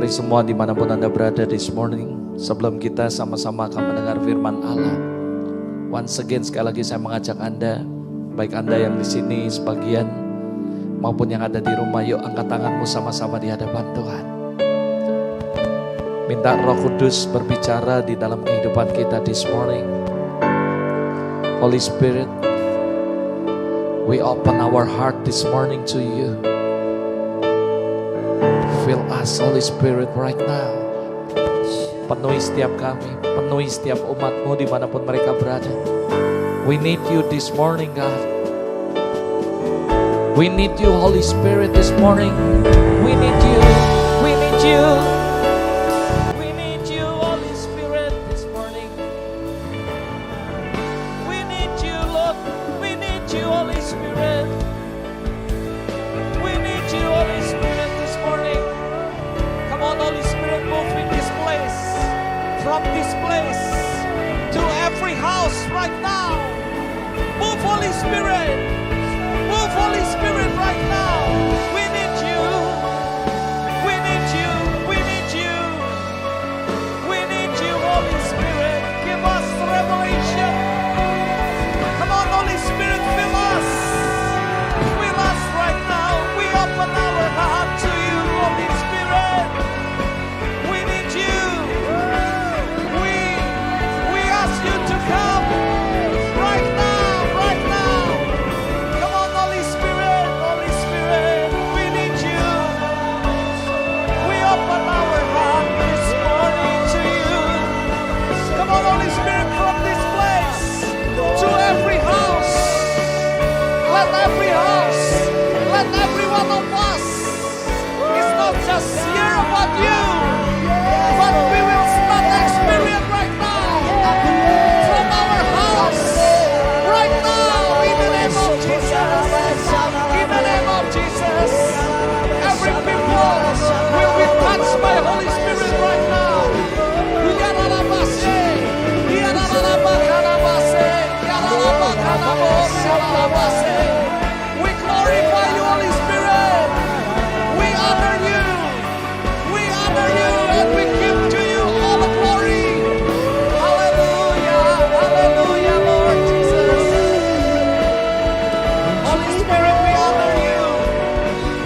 Mari semua dimanapun Anda berada this morning, sebelum kita sama-sama akan mendengar firman Allah, once again sekali lagi saya mengajak Anda, baik Anda yang di sini sebagian maupun yang ada di rumah, yuk angkat tanganmu sama-sama di hadapan Tuhan. Minta Roh Kudus berbicara di dalam kehidupan kita this morning. Holy Spirit, we open our heart this morning to you. Fill us, Holy Spirit, right now. Penuhi setiap kami, penuhi setiap umatmu dimanapun mereka berada. We need you this morning, God. We need you, Holy Spirit, this morning. We need you, we need you. We need you, Holy Spirit, this morning. We need you, Lord. We need you, Holy Spirit. We need you, Holy Spirit, this morning. Come on, Holy Spirit, move in this place. From this place to every house right now. Move, Holy Spirit. Move, Holy Spirit, right now. We need you. We need you. We need you. We need you, Holy Spirit. Give us revelation. Come on, Holy Spirit, fill us. Fill us right now. We open our heart to you, Holy Spirit. We need you. We ask you to come right now, right now. Come on, Holy Spirit, Holy Spirit. We need you. We open our heart this morning to you. Come on, Holy Spirit, from this place to every house. Let every house, let every one of us, it's not just hear about you, but we will start experience right now from our house, right now, in the name of Jesus. In the name of Jesus, every people will be touched by Holy Spirit right now. We glorify you, Holy Spirit. We honor you. We honor you and we give to you all the glory. Hallelujah. Hallelujah, Lord Jesus. Holy Spirit, we honor you.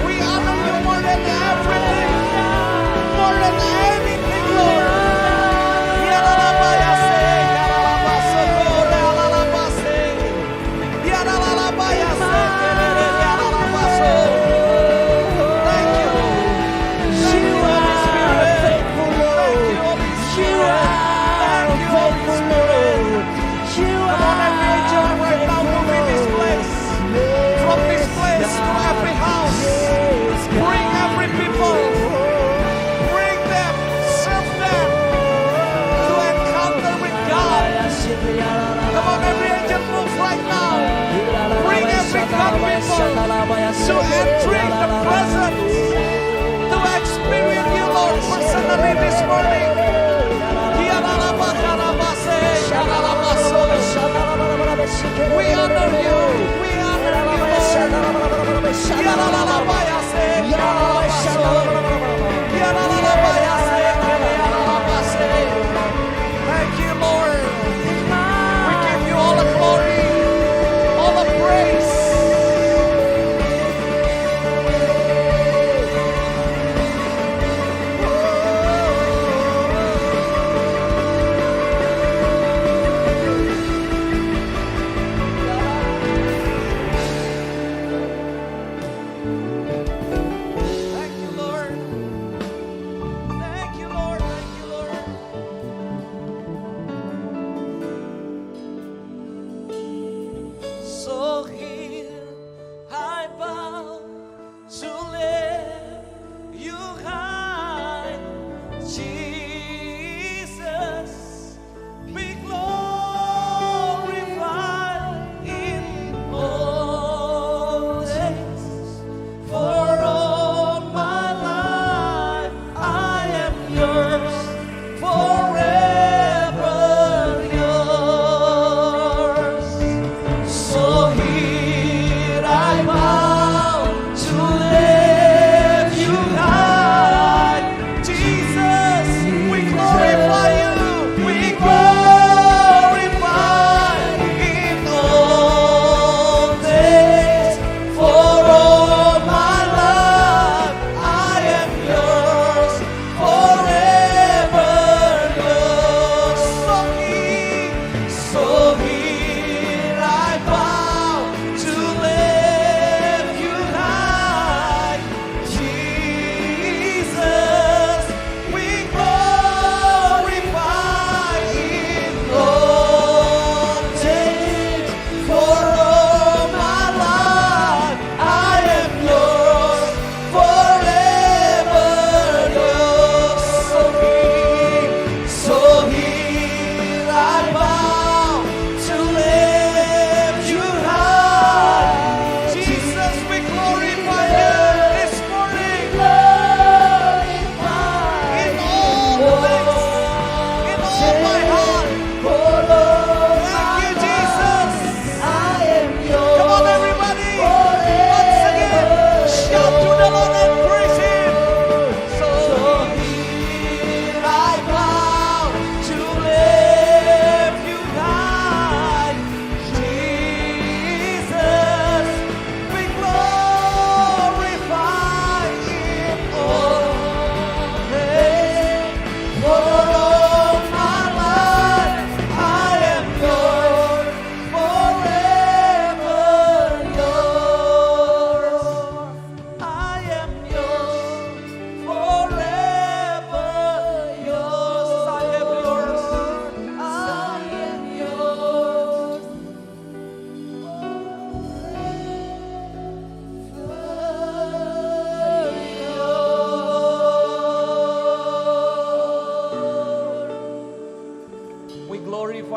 We honor you more than everything. More than anything, Lord. To entering the presence, to experience you, Lord, personally this morning. We honor you, we honor you, Thank you, Lord. We give you all the glory, all the praise.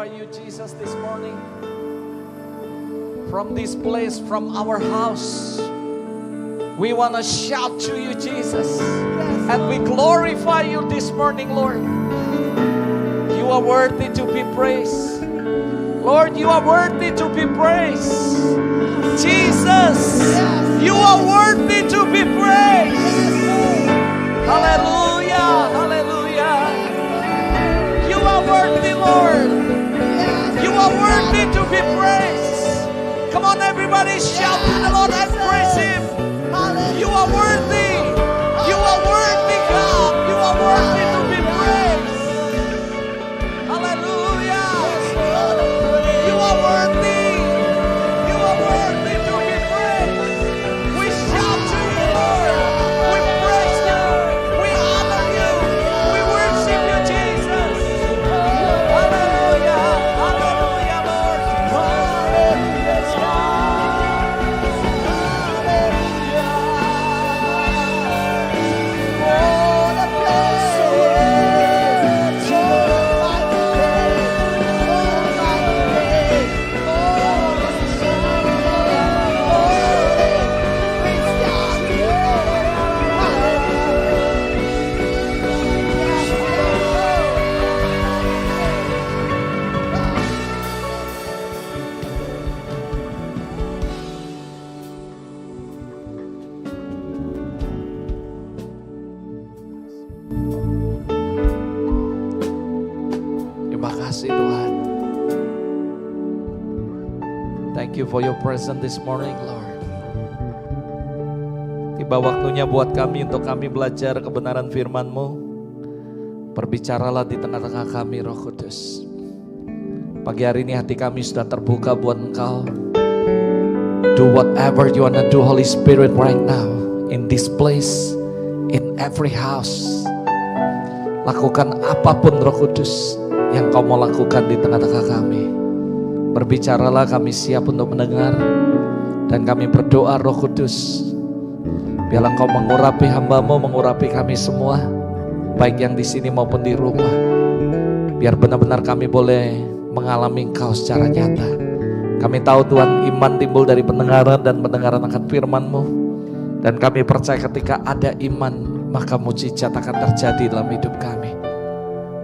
glorify you, Jesus, this morning. From this place, from our house, we want to shout to you, Jesus. And we glorify you this morning, Lord. You are worthy to be praised. Lord, you are worthy to be praised. Jesus, you are worthy to be praised. Hallelujah, hallelujah. You are worthy, Lord. You are worthy to be praised. Come on, everybody, shout to the Lord and praise Him. You are worthy. You are worthy, God. You are worthy to be praised. Hallelujah. You are worthy. You are worthy to be praised. We shout to you, Lord. We praise you. We honor you. We worship you, Jesus. Hallelujah. Hallelujah, Lord. Terima kasih Tuhan. Thank you for your presence this morning, Lord. Tiba waktunya buat kami untuk kami belajar kebenaran firman-Mu. Berbicaralah di tengah-tengah kami, Roh Kudus. Pagi hari ini hati kami sudah terbuka buat Engkau. Do whatever you wanna do, Holy Spirit, right now. In this place, in every house. Lakukan apapun, Roh Kudus, yang Kau mau lakukan di tengah-tengah kami. Berbicaralah, kami siap untuk mendengar. Dan kami berdoa, Roh Kudus, biarlah Kau mengurapi hamba-Mu, mengurapi kami semua, baik yang di sini maupun di rumah. Biar benar-benar kami boleh mengalami Engkau secara nyata. Kami tahu Tuhan, iman timbul dari pendengaran dan pendengaran akan firman-Mu. Dan kami percaya ketika ada iman, maka mujizat akan terjadi dalam hidup kami.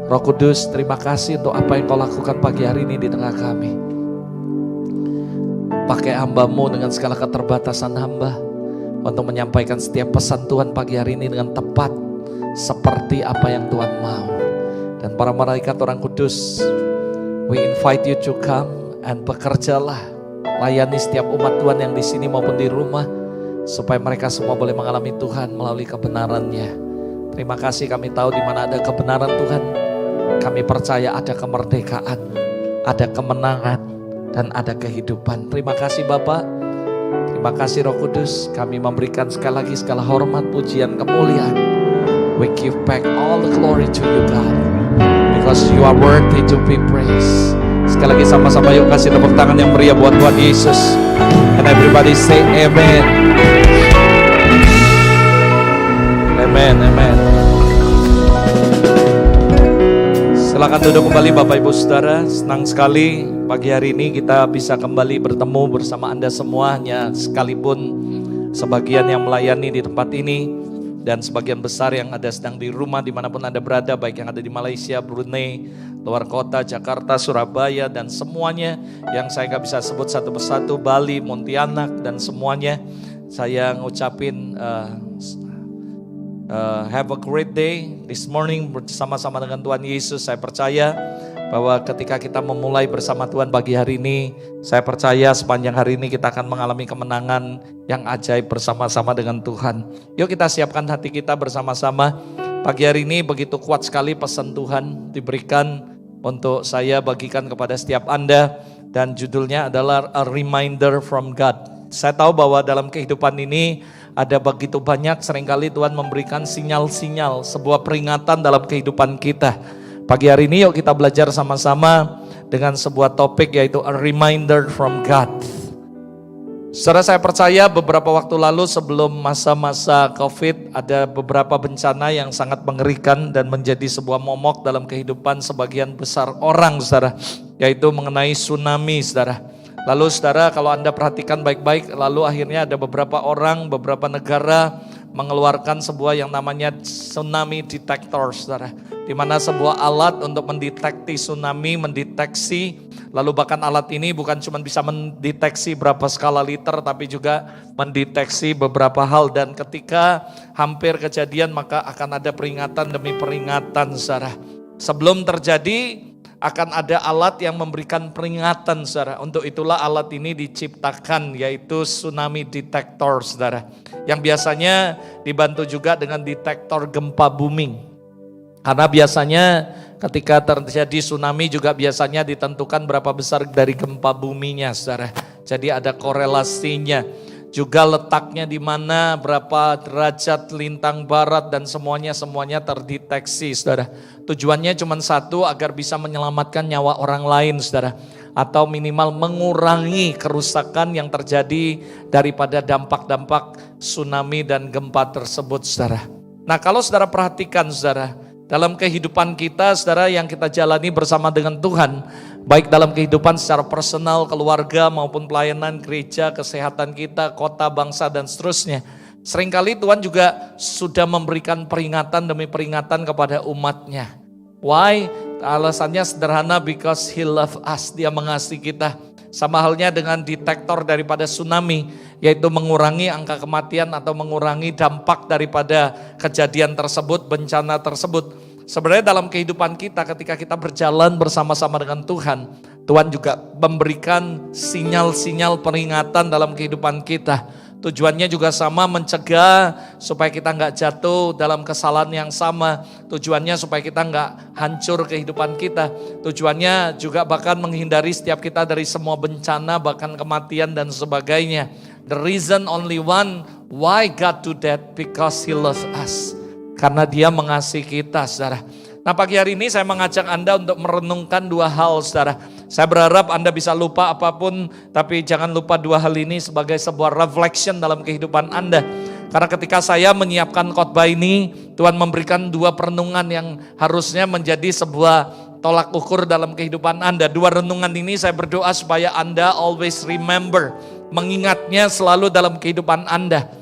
Roh Kudus, terima kasih untuk apa yang Kau lakukan pagi hari ini di tengah kami. Pakai hamba-Mu dengan segala keterbatasan hamba untuk menyampaikan setiap pesan Tuhan pagi hari ini dengan tepat seperti apa yang Tuhan mau. Dan para malaikat orang kudus, we invite you to come and bekerjalah, layani setiap umat Tuhan yang di sini maupun di rumah, supaya mereka semua boleh mengalami Tuhan melalui kebenaran-Nya. Terima kasih, kami tahu di mana ada kebenaran Tuhan, kami percaya ada kemerdekaan, ada kemenangan, dan ada kehidupan. Terima kasih Bapa, terima kasih Roh Kudus. Kami memberikan sekali lagi segala hormat, pujian, kemuliaan. We give back all the glory to you, God, because you are worthy to be praised. Sekali lagi sama-sama yuk kasih tepuk tangan yang meriah buat Tuhan Yesus. And everybody say amen. Amen, amen. Silakan duduk kembali Bapak Ibu Saudara. Senang sekali pagi hari ini kita bisa kembali bertemu bersama Anda semuanya, sekalipun sebagian yang melayani di tempat ini dan sebagian besar yang ada sedang di rumah dimanapun Anda berada, baik yang ada di Malaysia, Brunei, luar kota, Jakarta, Surabaya, dan semuanya yang saya gak bisa sebut satu persatu, Bali, Pontianak, dan semuanya. Saya ngucapin have a great day this morning bersama-sama dengan Tuhan Yesus. Saya percaya bahwa ketika kita memulai bersama Tuhan pagi hari ini, saya percaya sepanjang hari ini kita akan mengalami kemenangan yang ajaib bersama-sama dengan Tuhan. Yuk kita siapkan hati kita bersama-sama. Pagi hari ini begitu kuat sekali pesan Tuhan diberikan untuk saya bagikan kepada setiap Anda, dan judulnya adalah A Reminder from God. Saya tahu bahwa dalam kehidupan ini ada begitu banyak, seringkali Tuhan memberikan sinyal-sinyal, sebuah peringatan dalam kehidupan kita. Pagi hari ini yuk kita belajar sama-sama dengan sebuah topik, yaitu A Reminder from God. Saudara, saya percaya beberapa waktu lalu sebelum masa-masa COVID ada beberapa bencana yang sangat mengerikan dan menjadi sebuah momok dalam kehidupan sebagian besar orang, saudara, yaitu mengenai tsunami, saudara. Lalu saudara, kalau Anda perhatikan baik-baik, lalu akhirnya ada beberapa orang, beberapa negara mengeluarkan sebuah yang namanya tsunami detector, saudara, di mana sebuah alat untuk mendeteksi tsunami, mendeteksi. Lalu bahkan alat ini bukan cuma bisa mendeteksi berapa skala liter, tapi juga mendeteksi beberapa hal. Dan ketika hampir kejadian, maka akan ada peringatan demi peringatan, saudara. Sebelum terjadi, akan ada alat yang memberikan peringatan, saudara. Untuk itulah alat ini diciptakan, yaitu tsunami detector, saudara. Yang biasanya dibantu juga dengan detektor gempa bumi. Karena biasanya ketika terjadi tsunami juga biasanya ditentukan berapa besar dari gempa buminya, saudara. Jadi ada korelasinya. Juga letaknya di mana, berapa derajat lintang barat dan semuanya terdeteksi, saudara. Tujuannya cuma satu, agar bisa menyelamatkan nyawa orang lain, saudara. Atau minimal mengurangi kerusakan yang terjadi daripada dampak-dampak tsunami dan gempa tersebut, saudara. Nah, kalau saudara perhatikan, saudara, dalam kehidupan kita, saudara, yang kita jalani bersama dengan Tuhan, baik dalam kehidupan secara personal, keluarga, maupun pelayanan gereja, kesehatan kita, kota, bangsa, dan seterusnya. Seringkali Tuhan juga sudah memberikan peringatan demi peringatan kepada umatnya. Why? Alasannya sederhana, because He love us, Dia mengasihi kita. Sama halnya dengan detektor daripada tsunami, yaitu mengurangi angka kematian atau mengurangi dampak daripada kejadian tersebut, bencana tersebut. Sebenarnya dalam kehidupan kita, ketika kita berjalan bersama-sama dengan Tuhan, Tuhan juga memberikan sinyal-sinyal peringatan dalam kehidupan kita. Tujuannya juga sama, mencegah supaya kita nggak jatuh dalam kesalahan yang sama. Tujuannya supaya kita nggak hancur kehidupan kita. Tujuannya juga bahkan menghindari setiap kita dari semua bencana, bahkan kematian dan sebagainya. The reason only one, why God do that? Because He loves us. Karena Dia mengasihi kita, saudara. Nah, pagi hari ini saya mengajak Anda untuk merenungkan dua hal, saudara. Saya berharap Anda bisa lupa apapun, tapi jangan lupa dua hal ini sebagai sebuah reflection dalam kehidupan Anda. Karena ketika saya menyiapkan khotbah ini, Tuhan memberikan dua perenungan yang harusnya menjadi sebuah tolak ukur dalam kehidupan Anda. Dua renungan ini saya berdoa supaya Anda always remember, mengingatnya selalu dalam kehidupan Anda.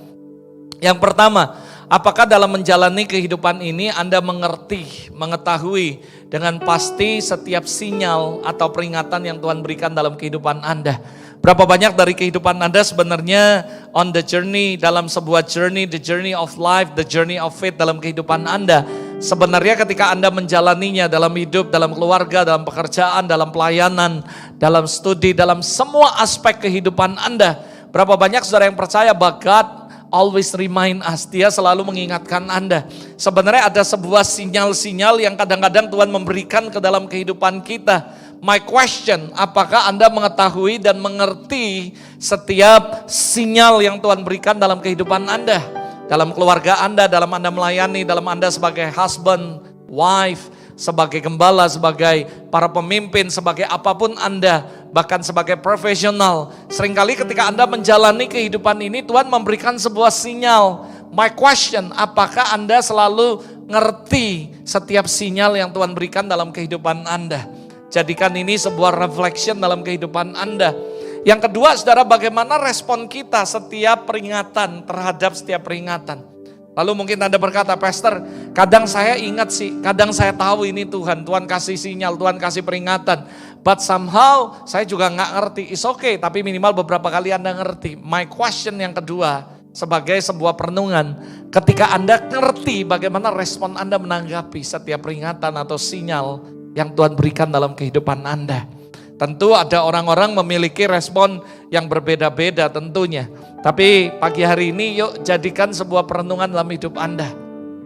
Yang pertama, apakah dalam menjalani kehidupan ini Anda mengerti, mengetahui dengan pasti setiap sinyal atau peringatan yang Tuhan berikan dalam kehidupan Anda? Berapa banyak dari kehidupan Anda sebenarnya on the journey, dalam sebuah journey, the journey of life, the journey of faith dalam kehidupan Anda. Sebenarnya ketika Anda menjalaninya dalam hidup, dalam keluarga, dalam pekerjaan, dalam pelayanan, dalam studi, dalam semua aspek kehidupan Anda. Berapa banyak saudara yang percaya bahwa God always remind us, Dia selalu mengingatkan Anda. Sebenarnya ada sebuah sinyal-sinyal yang kadang-kadang Tuhan memberikan ke dalam kehidupan kita. My question, apakah Anda mengetahui dan mengerti setiap sinyal yang Tuhan berikan dalam kehidupan Anda? Dalam keluarga Anda, dalam Anda melayani, dalam Anda sebagai husband, wife, sebagai gembala, sebagai para pemimpin, sebagai apapun Anda, bahkan sebagai profesional. Seringkali ketika Anda menjalani kehidupan ini, Tuhan memberikan sebuah sinyal. My question, apakah Anda selalu ngerti setiap sinyal yang Tuhan berikan dalam kehidupan Anda? Jadikan ini sebuah reflection dalam kehidupan Anda. Yang kedua, saudara, bagaimana respon kita setiap peringatan, terhadap setiap peringatan? Lalu mungkin Anda berkata, Pastor, kadang saya ingat sih, kadang saya tahu ini Tuhan kasih sinyal, Tuhan kasih peringatan. But somehow saya juga gak ngerti, it's okay, tapi minimal beberapa kali Anda ngerti. My question yang kedua, sebagai sebuah perenungan, ketika Anda ngerti bagaimana respon Anda menanggapi setiap peringatan atau sinyal yang Tuhan berikan dalam kehidupan Anda. Tentu ada orang-orang memiliki respon yang berbeda-beda tentunya. Tapi pagi hari ini yuk jadikan sebuah perenungan dalam hidup Anda.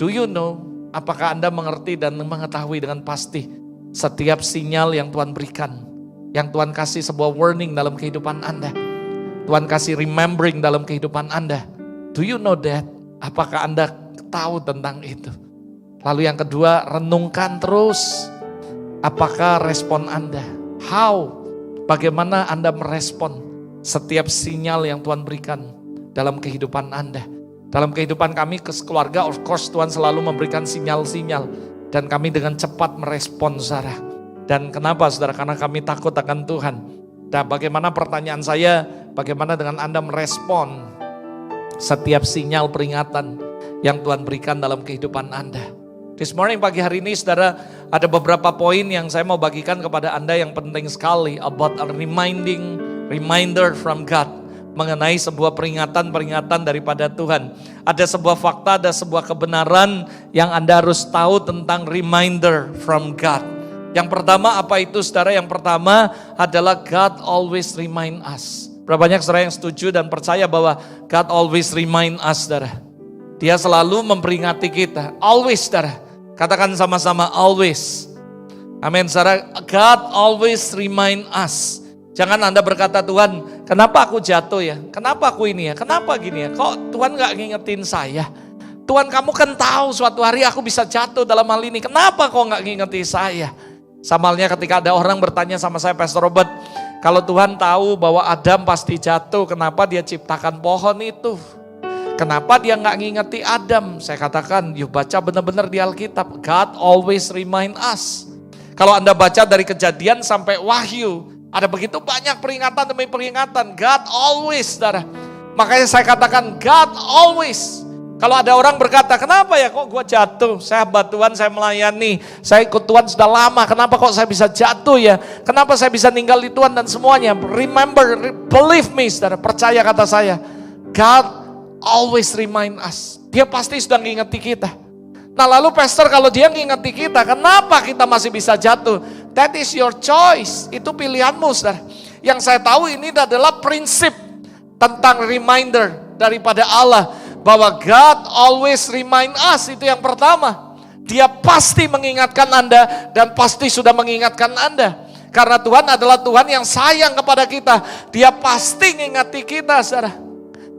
Do you know, apakah Anda mengerti dan mengetahui dengan pasti setiap sinyal yang Tuhan berikan, yang Tuhan kasih sebuah warning dalam kehidupan Anda, Tuhan kasih remembering dalam kehidupan Anda? Do you know that? Apakah Anda tahu tentang itu? Lalu yang kedua, renungkan terus. Apakah respon Anda? How? Bagaimana Anda merespon setiap sinyal yang Tuhan berikan dalam kehidupan Anda. Dalam kehidupan kami keluarga, of course Tuhan selalu memberikan sinyal-sinyal. Dan kami dengan cepat merespon, saudara. Dan kenapa, saudara? Karena kami takut akan Tuhan. Dan bagaimana pertanyaan saya, bagaimana dengan Anda merespon setiap sinyal peringatan yang Tuhan berikan dalam kehidupan Anda? This morning, pagi hari ini, saudara, ada beberapa poin yang saya mau bagikan kepada Anda yang penting sekali about a reminder from God, mengenai sebuah peringatan daripada Tuhan. Ada sebuah fakta, ada sebuah kebenaran yang Anda harus tahu tentang reminder from God. Yang pertama apa itu, saudara? Yang pertama adalah God always remind us. Berapa banyak saudara yang setuju dan percaya bahwa God always remind us, saudara? Dia selalu memperingati kita, always, saudara. Katakan sama-sama, always. Amin, saudara. God always remind us. Jangan Anda berkata, Tuhan, kenapa aku jatuh ya? Kenapa aku ini ya? Kenapa gini ya? Kok Tuhan gak ngingetin saya? Tuhan, kamu kan tahu suatu hari aku bisa jatuh dalam hal ini. Kenapa kok gak ngingetin saya? Sama halnya ketika ada orang bertanya sama saya, Pastor Robert, kalau Tuhan tahu bahwa Adam pasti jatuh, kenapa dia ciptakan pohon itu? Kenapa dia gak ngingeti Adam? Saya katakan, yuk baca benar-benar di Alkitab. God always remind us. Kalau Anda baca dari Kejadian sampai Wahyu, ada begitu banyak peringatan demi peringatan. God always, saudara. Makanya saya katakan God always. Kalau ada orang berkata, kenapa ya kok gue jatuh? Saya hamba Tuhan, saya melayani, saya ikut Tuhan sudah lama. Kenapa kok saya bisa jatuh ya? Kenapa saya bisa ninggal di Tuhan dan semuanya? Remember, believe me, saudara. Percaya kata saya. God always remind us. Dia pasti sudah ngingeti kita. Nah lalu pastor, kalau dia ngingeti kita, kenapa kita masih bisa jatuh? That is your choice. Itu pilihanmu, saudara. Yang saya tahu ini adalah prinsip tentang reminder daripada Allah. Bahwa God always remind us. Itu yang pertama. Dia pasti mengingatkan Anda dan pasti sudah mengingatkan Anda. Karena Tuhan adalah Tuhan yang sayang kepada kita. Dia pasti ngingati kita, saudara.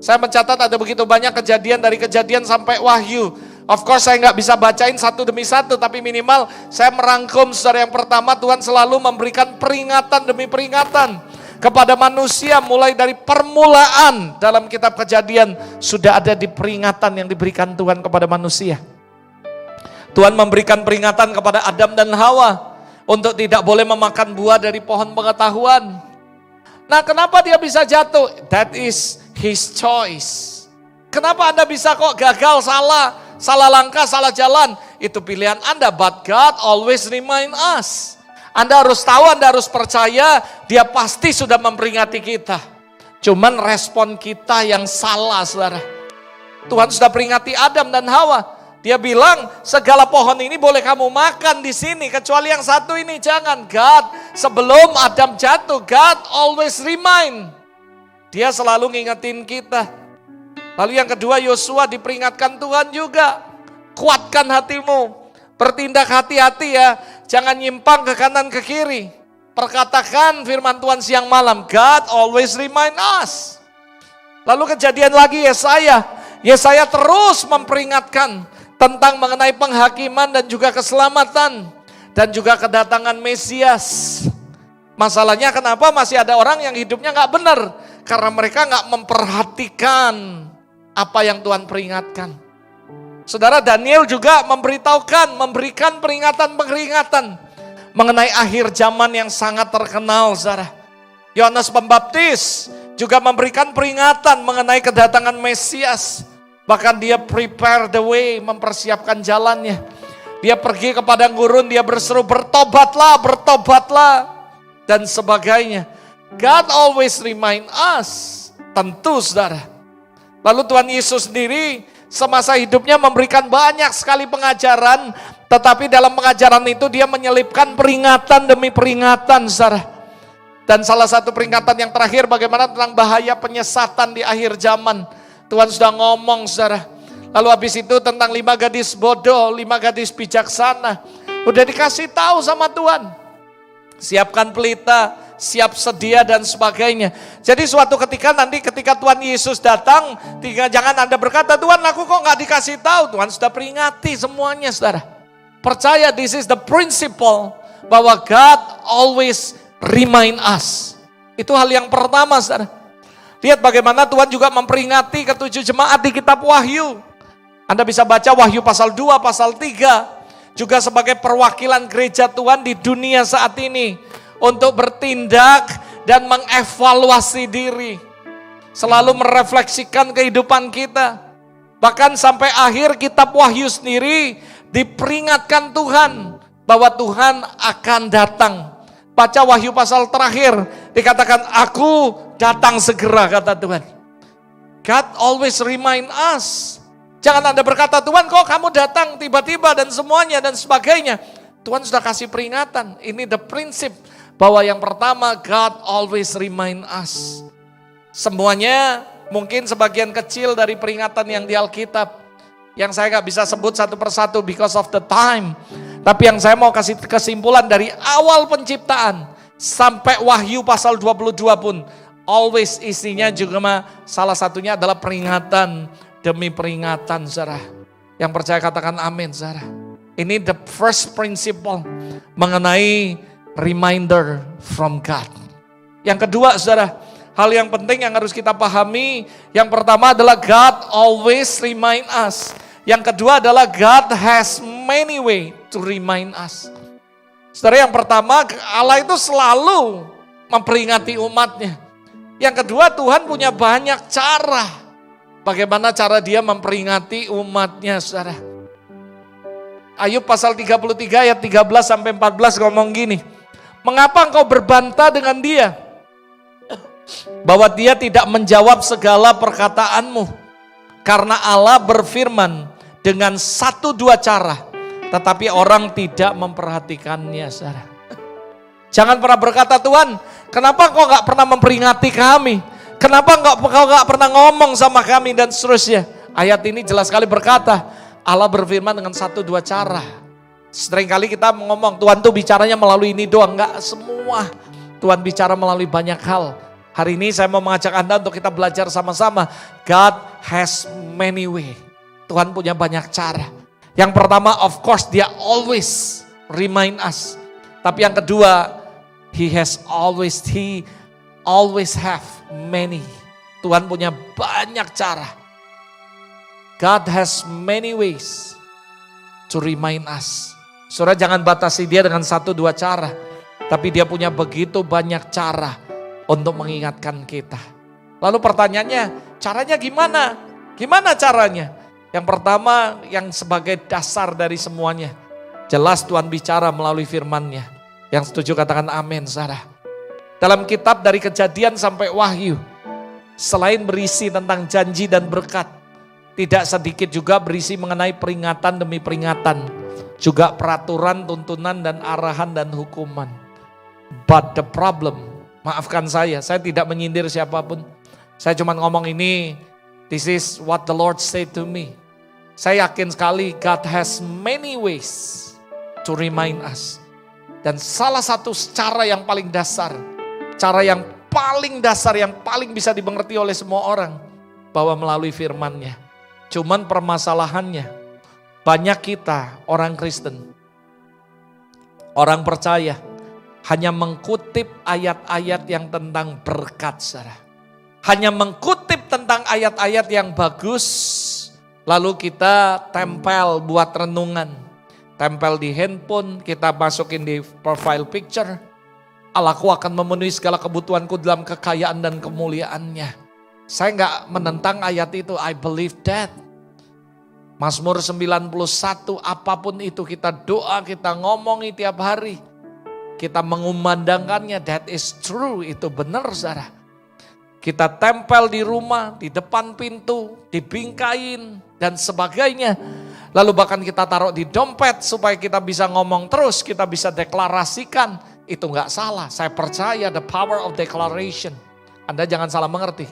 Saya mencatat ada begitu banyak kejadian dari Kejadian sampai Wahyu. Of course saya nggak bisa bacain satu demi satu, tapi minimal saya merangkum, saudara. Yang pertama, Tuhan selalu memberikan peringatan demi peringatan kepada manusia. Mulai dari permulaan dalam kitab Kejadian sudah ada di peringatan yang diberikan Tuhan kepada manusia. Tuhan memberikan peringatan kepada Adam dan Hawa untuk tidak boleh memakan buah dari pohon pengetahuan. Nah, kenapa dia bisa jatuh? That is His choice. Kenapa Anda bisa kok gagal, salah langkah, salah jalan? Itu pilihan Anda, but God always remind us. Anda harus tahu, Anda harus percaya, Dia pasti sudah memperingati kita. Cuman respon kita yang salah, saudara. Tuhan sudah peringati Adam dan Hawa. Dia bilang, segala pohon ini boleh kamu makan di sini, kecuali yang satu ini jangan. God, sebelum Adam jatuh, God always remind. Dia selalu ngingetin kita. Lalu yang kedua, Yosua diperingatkan Tuhan juga. Kuatkan hatimu. Bertindak hati-hati ya. Jangan nyimpang ke kanan ke kiri. Perkatakan firman Tuhan siang malam. God always remind us. Lalu kejadian lagi Yesaya. Yesaya terus memperingatkan tentang mengenai penghakiman dan juga keselamatan. Dan juga kedatangan Mesias. Masalahnya kenapa masih ada orang yang hidupnya gak benar? Karena mereka gak memperhatikan apa yang Tuhan peringatkan. Saudara, Daniel juga memberikan peringatan-peringatan mengenai akhir zaman yang sangat terkenal, saudara. Yohanes Pembaptis juga memberikan peringatan mengenai kedatangan Mesias. Bahkan dia prepare the way, mempersiapkan jalannya. Dia pergi ke padang gurun, dia berseru, bertobatlah, bertobatlah, dan sebagainya. God always remind us, tentu saudara. Lalu Tuhan Yesus sendiri semasa hidupnya memberikan banyak sekali pengajaran, tetapi dalam pengajaran itu dia menyelipkan peringatan demi peringatan, saudara. Dan salah satu peringatan yang terakhir bagaimana tentang bahaya penyesatan di akhir zaman. Tuhan sudah ngomong, saudara. Lalu habis itu tentang 5 gadis bodoh, 5 gadis bijaksana. Udah dikasih tahu sama Tuhan. Siapkan pelita, siap sedia dan sebagainya. Jadi suatu ketika nanti ketika Tuhan Yesus datang, jangan Anda berkata, Tuhan aku kok gak dikasih tahu. Tuhan sudah peringati semuanya, saudara. Percaya this is the principle bahwa God always remind us. Itu hal yang pertama, saudara. Lihat bagaimana Tuhan juga memperingati ketujuh jemaat di kitab Wahyu. Anda bisa baca Wahyu pasal 2, pasal 3. Juga sebagai perwakilan gereja Tuhan di dunia saat ini. Untuk bertindak dan mengevaluasi diri. Selalu merefleksikan kehidupan kita. Bahkan sampai akhir kitab Wahyu sendiri diperingatkan Tuhan bahwa Tuhan akan datang. Baca Wahyu pasal terakhir dikatakan aku datang segera kata Tuhan. God always remind us. Jangan Anda berkata Tuhan kok kamu datang tiba-tiba dan semuanya dan sebagainya. Tuhan sudah kasih peringatan. Ini the prinsip bahwa yang pertama God always remind us. Semuanya mungkin sebagian kecil dari peringatan yang di Alkitab. Yang saya gak bisa sebut satu persatu because of the time. Tapi yang saya mau kasih kesimpulan dari awal penciptaan sampai Wahyu pasal 22 pun. Always isinya juga salah satunya adalah peringatan demi peringatan, saudara. Yang percaya katakan amin, saudara. Ini the first principle mengenai reminder from God. Yang kedua, saudara, hal yang penting yang harus kita pahami, yang pertama adalah God always remind us. Yang kedua adalah God has many way to remind us. Saudara, yang pertama Allah itu selalu memperingati umatnya. Yang kedua Tuhan punya banyak cara. Bagaimana cara dia memperingati umatnya, saudara. Ayub pasal 33 ayat 13 sampai 14 ngomong gini. Mengapa engkau berbantah dengan dia? Bahwa dia tidak menjawab segala perkataanmu. Karena Allah berfirman dengan 1-2 cara. Tetapi orang tidak memperhatikannya, saudara. Jangan pernah berkata, Tuhan, kenapa kau gak pernah memperingati kami? Kenapa kau gak pernah ngomong sama kami dan seterusnya? Ayat ini jelas sekali berkata, Allah berfirman dengan 1-2 cara. Seringkali kita ngomong, Tuhan tuh bicaranya melalui ini doang. Enggak semua. Tuhan bicara melalui banyak hal. Hari ini saya mau mengajak Anda untuk kita belajar sama-sama. God has many way. Tuhan punya banyak cara. Yang pertama, of course, dia always remind us. Tapi yang kedua, He always have many. Tuhan punya banyak cara. God has many ways to remind us. Saudara jangan batasi dia dengan 1-2 cara. Tapi dia punya begitu banyak cara untuk mengingatkan kita. Lalu pertanyaannya, caranya gimana? Gimana caranya? Yang pertama yang sebagai dasar dari semuanya. Jelas Tuhan bicara melalui firman-Nya. Yang setuju katakan amin, saudara. Dalam kitab dari Kejadian sampai Wahyu, selain berisi tentang janji dan berkat, tidak sedikit juga berisi mengenai peringatan demi peringatan, juga peraturan, tuntunan dan arahan dan hukuman. But the problem, maafkan saya tidak menyindir siapapun. Saya cuma ngomong ini, this is what the Lord said to me. Saya yakin sekali God has many ways to remind us. Dan salah satu cara yang paling dasar, cara yang paling dasar, yang paling bisa dimengerti oleh semua orang, bahwa melalui firman-Nya. Cuman permasalahannya, banyak kita orang Kristen, orang percaya, hanya mengutip ayat-ayat yang tentang berkat, saudara. Hanya mengutip tentang ayat-ayat yang bagus, lalu kita tempel buat renungan. Tempel di handphone, kita masukin di profile picture. Allahku akan memenuhi segala kebutuhanku dalam kekayaan dan kemuliaannya. Saya enggak menentang ayat itu, I believe that. Mazmur 91, apapun itu kita doa, kita ngomongi tiap hari. Kita mengumandangkannya, that is true, itu benar, saudara. Kita tempel di rumah, di depan pintu, dibingkain dan sebagainya. Lalu bahkan kita taruh di dompet supaya kita bisa ngomong terus, kita bisa deklarasikan. Itu enggak salah, saya percaya the power of declaration. Anda jangan salah mengerti.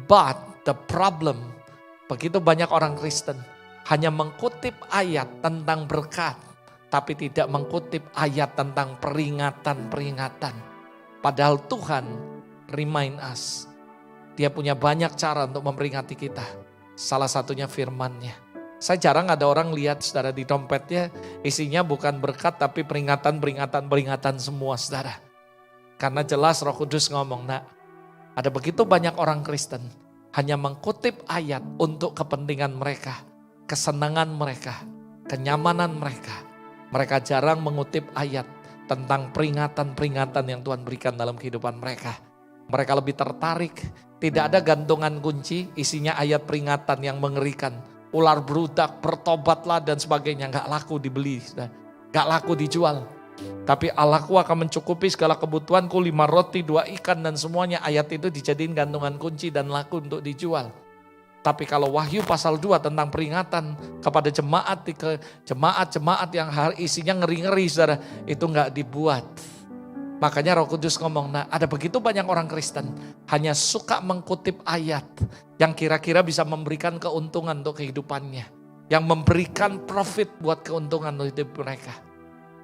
But the problem, begitu banyak orang Kristen hanya mengutip ayat tentang berkat, tapi tidak mengutip ayat tentang peringatan-peringatan. Padahal Tuhan remind us. Dia punya banyak cara untuk memperingati kita. Salah satunya firman-Nya. Saya jarang ada orang lihat saudara di dompetnya isinya bukan berkat tapi peringatan semua saudara. Karena jelas Roh Kudus ngomong, nak, Ada begitu banyak orang Kristen hanya mengutip ayat untuk kepentingan mereka, kesenangan mereka, kenyamanan mereka. Mereka jarang mengutip ayat tentang peringatan-peringatan yang Tuhan berikan dalam kehidupan mereka. Mereka lebih tertarik, tidak ada gantungan kunci, isinya ayat peringatan yang mengerikan. Ular berudak, bertobatlah dan sebagainya, gak laku dibeli, gak laku dijual. Tapi Allahku akan mencukupi segala kebutuhanku, 5 roti, 2 ikan dan semuanya. Ayat itu dijadiin gantungan kunci dan laku untuk dijual. Tapi kalau Wahyu pasal 2 tentang peringatan kepada jemaat yang isinya ngeri-ngeri, saudara, itu gak dibuat. Makanya Roh Kudus ngomong, nah ada begitu banyak orang Kristen hanya suka mengutip ayat yang kira-kira bisa memberikan keuntungan untuk kehidupannya. Yang memberikan profit buat keuntungan untuk hidup mereka.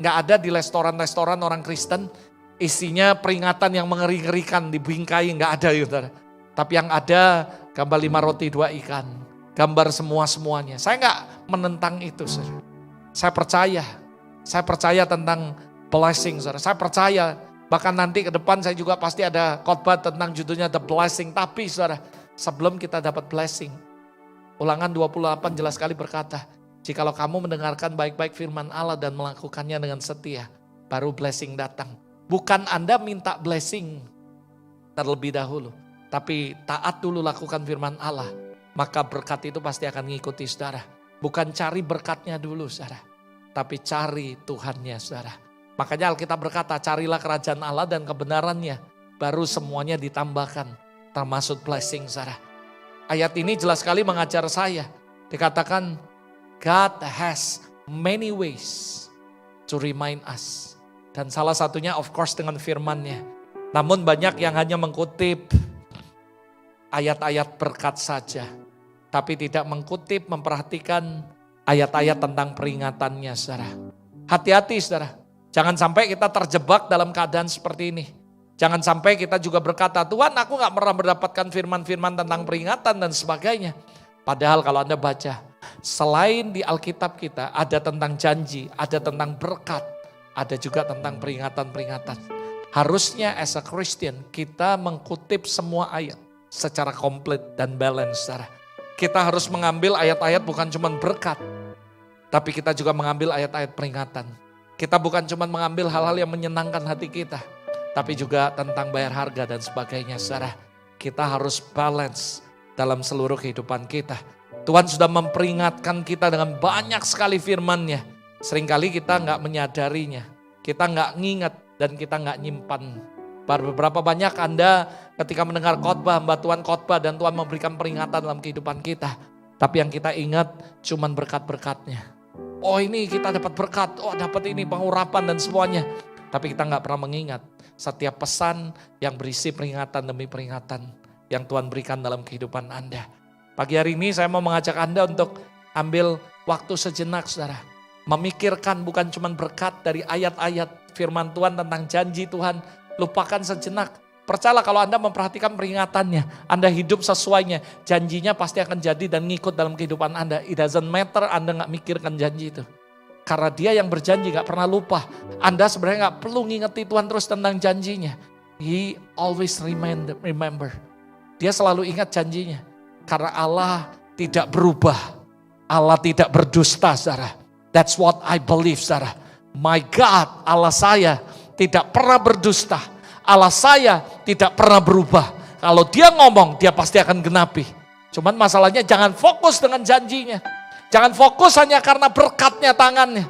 Gak ada di restoran-restoran orang Kristen isinya peringatan yang mengeri-ngerikan, dibingkai, gak ada gitu. Tapi yang ada gambar 5 roti 2 ikan, gambar semua-semuanya. Saya gak menentang itu, saudara. Saya percaya tentang blessing, saudara. Saya percaya bahkan nanti ke depan saya juga pasti ada khotbah tentang judulnya The Blessing. Tapi saudara, sebelum kita dapat blessing, Ulangan 28 jelas sekali berkata, jikalau kamu mendengarkan baik-baik firman Allah dan melakukannya dengan setia, baru blessing datang. Bukan Anda minta blessing terlebih dahulu, tapi taat dulu lakukan firman Allah, maka berkat itu pasti akan mengikuti saudara. Bukan cari berkatnya dulu saudara, tapi cari Tuhannya saudara. Makanya Alkitab berkata, carilah kerajaan Allah dan kebenarannya, baru semuanya ditambahkan, termasuk blessing saudara. Ayat ini jelas sekali mengajar saya, dikatakan God has many ways to remind us. Dan salah satunya of course dengan firman-Nya. Namun banyak yang hanya mengutip ayat-ayat berkat saja. Tapi tidak mengutip, memperhatikan ayat-ayat tentang peringatannya saudara. Hati-hati saudara. Jangan sampai kita terjebak dalam keadaan seperti ini. Jangan sampai kita juga berkata, Tuhan aku gak pernah mendapatkan firman-firman tentang peringatan dan sebagainya. Padahal kalau Anda baca, selain di Alkitab kita ada tentang janji, ada tentang berkat, ada juga tentang peringatan-peringatan. Harusnya as a Christian kita mengutip semua ayat secara komplit dan balance. Kita harus mengambil ayat-ayat bukan cuma berkat, tapi kita juga mengambil ayat-ayat peringatan. Kita bukan cuma mengambil hal-hal yang menyenangkan hati kita, tapi juga tentang bayar harga dan sebagainya. Kita harus balance dalam seluruh kehidupan kita. Tuhan sudah memperingatkan kita dengan banyak sekali firman-Nya. Seringkali kita nggak menyadarinya, kita nggak nginget dan kita nggak nyimpan. Beberapa banyak Anda ketika mendengar khotbah, hamba Tuhan khotbah dan Tuhan memberikan peringatan dalam kehidupan kita. Tapi yang kita ingat cuman berkat-berkatnya. Oh ini kita dapat berkat, oh dapat ini pengurapan dan semuanya. Tapi kita nggak pernah mengingat setiap pesan yang berisi peringatan demi peringatan yang Tuhan berikan dalam kehidupan Anda. Pagi hari ini saya mau mengajak Anda untuk ambil waktu sejenak saudara. Memikirkan bukan cuma berkat dari ayat-ayat firman Tuhan tentang janji Tuhan. Lupakan sejenak. Percayalah kalau Anda memperhatikan peringatannya, Anda hidup sesuainya, janjinya pasti akan jadi dan ngikut dalam kehidupan Anda. It doesn't matter Anda gak mikirkan janji itu. Karena dia yang berjanji gak pernah lupa. Anda sebenarnya gak perlu ngingeti Tuhan terus tentang janjinya. He always remember. Dia selalu ingat janjinya. Karena Allah tidak berubah. Allah tidak berdusta saudara. That's what I believe saudara. My God, Allah saya tidak pernah berdusta. Allah saya tidak pernah berubah. Kalau dia ngomong, dia pasti akan genapi. Cuman masalahnya jangan fokus dengan janjinya. Jangan fokus hanya karena berkatnya tangannya.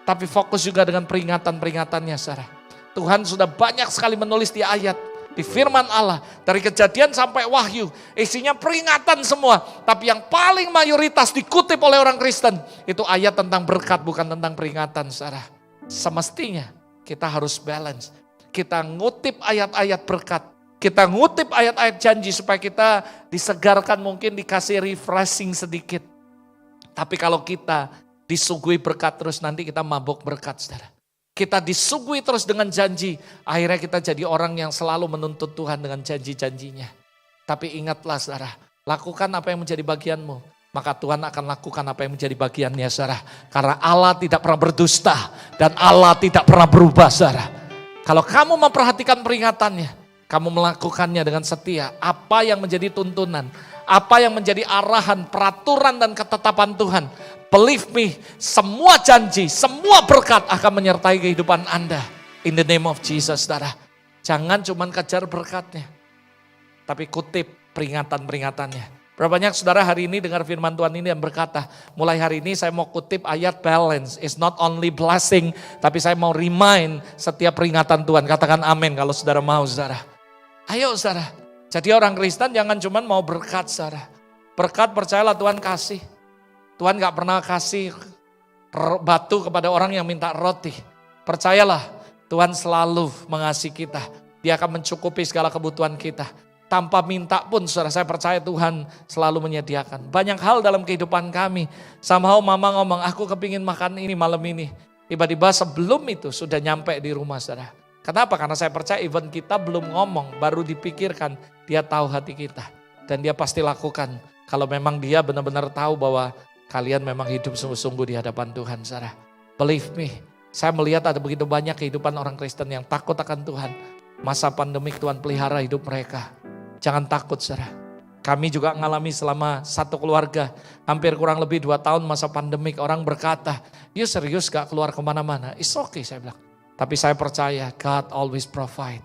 Tapi fokus juga dengan peringatan-peringatannya saudara. Tuhan sudah banyak sekali menulis di ayat. Di firman Allah. Dari Kejadian sampai Wahyu. Isinya peringatan semua. Tapi yang paling mayoritas dikutip oleh orang Kristen. Itu ayat tentang berkat bukan tentang peringatan saudara. Semestinya kita harus balance. Kita ngutip ayat-ayat berkat. Kita ngutip ayat-ayat janji supaya kita disegarkan, mungkin dikasih refreshing sedikit. Tapi kalau kita disuguhi berkat terus, nanti kita mabuk berkat saudara. Kita disuguhi terus dengan janji. Akhirnya kita jadi orang yang selalu menuntut Tuhan dengan janji-janjinya. Tapi ingatlah saudara, lakukan apa yang menjadi bagianmu. Maka Tuhan akan lakukan apa yang menjadi bagiannya saudara. Karena Allah tidak pernah berdusta dan Allah tidak pernah berubah saudara. Kalau kamu memperhatikan peringatannya, kamu melakukannya dengan setia. Apa yang menjadi tuntunan, apa yang menjadi arahan, peraturan dan ketetapan Tuhan. Believe me, semua janji, semua berkat akan menyertai kehidupan Anda. In the name of Jesus, saudara. Jangan cuma kejar berkatnya, tapi kutip peringatan-peringatannya. Berapa banyak saudara hari ini dengar firman Tuhan ini dan berkata, mulai hari ini saya mau kutip ayat balance. It's not only blessing, tapi saya mau remind setiap peringatan Tuhan. Katakan amin kalau saudara mau, saudara. Ayo saudara, jadi orang Kristen jangan cuma mau berkat, saudara. Berkat percayalah Tuhan kasih. Tuhan gak pernah kasih batu kepada orang yang minta roti. Percayalah, Tuhan selalu mengasihi kita. Dia akan mencukupi segala kebutuhan kita. Tanpa minta pun, saudara, saya percaya Tuhan selalu menyediakan. Banyak hal dalam kehidupan kami. Somehow mama ngomong, aku kepingin makan ini malam ini. Tiba-tiba sebelum itu sudah nyampe di rumah, saudara. Kenapa? Karena saya percaya even kita belum ngomong, baru dipikirkan, dia tahu hati kita. Dan dia pasti lakukan. Kalau memang dia benar-benar tahu bahwa kalian memang hidup sungguh-sungguh di hadapan Tuhan, saudara. Believe me, saya melihat ada begitu banyak kehidupan orang Kristen yang takut akan Tuhan. Masa pandemik Tuhan pelihara hidup mereka. Jangan takut, saudara. Kami juga mengalami selama satu keluarga, hampir kurang lebih 2 tahun masa pandemik. Orang berkata, you serius gak keluar kemana-mana? It's okay, saya bilang. Tapi saya percaya God always provide.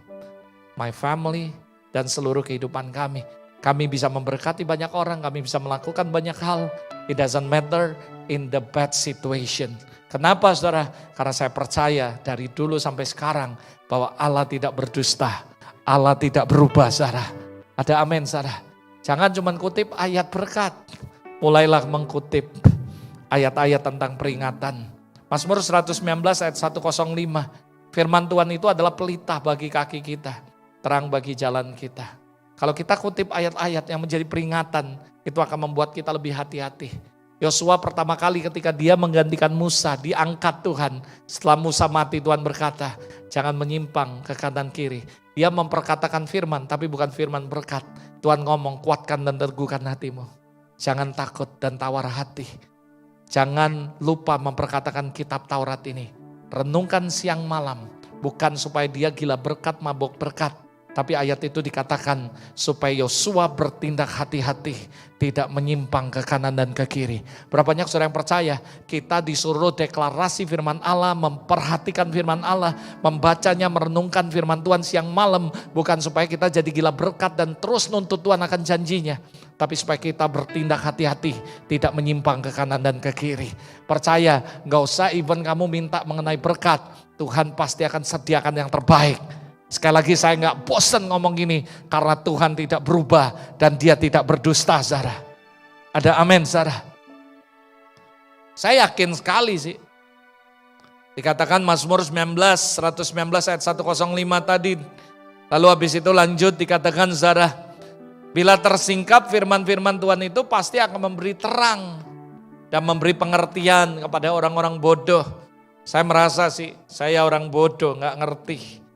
My family dan seluruh kehidupan kami. Kami bisa memberkati banyak orang, kami bisa melakukan banyak hal. It doesn't matter in the bad situation. Kenapa, saudara? Karena saya percaya dari dulu sampai sekarang bahwa Allah tidak berdusta. Allah tidak berubah, saudara. Ada amin, saudara. Jangan cuma kutip ayat berkat. Mulailah mengkutip ayat-ayat tentang peringatan. Mazmur 119 ayat 105. Firman Tuhan itu adalah pelita bagi kaki kita. Terang bagi jalan kita. Kalau kita kutip ayat-ayat yang menjadi peringatan, itu akan membuat kita lebih hati-hati. Yosua pertama kali ketika dia menggantikan Musa, diangkat Tuhan. Setelah Musa mati, Tuhan berkata, jangan menyimpang ke kanan kiri. Dia memperkatakan firman, tapi bukan firman berkat. Tuhan ngomong, kuatkan dan teguhkan hatimu. Jangan takut dan tawar hati. Jangan lupa memperkatakan kitab Taurat ini. Renungkan siang malam, bukan supaya dia gila berkat, mabuk berkat. Tapi ayat itu dikatakan supaya Yosua bertindak hati-hati, tidak menyimpang ke kanan dan ke kiri. Berapa banyak saudara yang percaya kita disuruh deklarasi firman Allah, memperhatikan firman Allah, membacanya, merenungkan firman Tuhan siang malam. Bukan supaya kita jadi gila berkat dan terus nuntut Tuhan akan janjinya. Tapi supaya kita bertindak hati-hati, tidak menyimpang ke kanan dan ke kiri. Percaya, gak usah even kamu minta mengenai berkat, Tuhan pasti akan sediakan yang terbaik. Sekali lagi saya gak bosan ngomong gini, karena Tuhan tidak berubah dan dia tidak berdusta, saudara. Ada amin, saudara. Saya yakin sekali sih. Dikatakan Mazmur 119 ayat 105 tadi. Lalu habis itu lanjut dikatakan, saudara, bila tersingkap firman-firman Tuhan itu pasti akan memberi terang dan memberi pengertian kepada orang-orang bodoh. Saya merasa sih, saya orang bodoh, gak ngerti.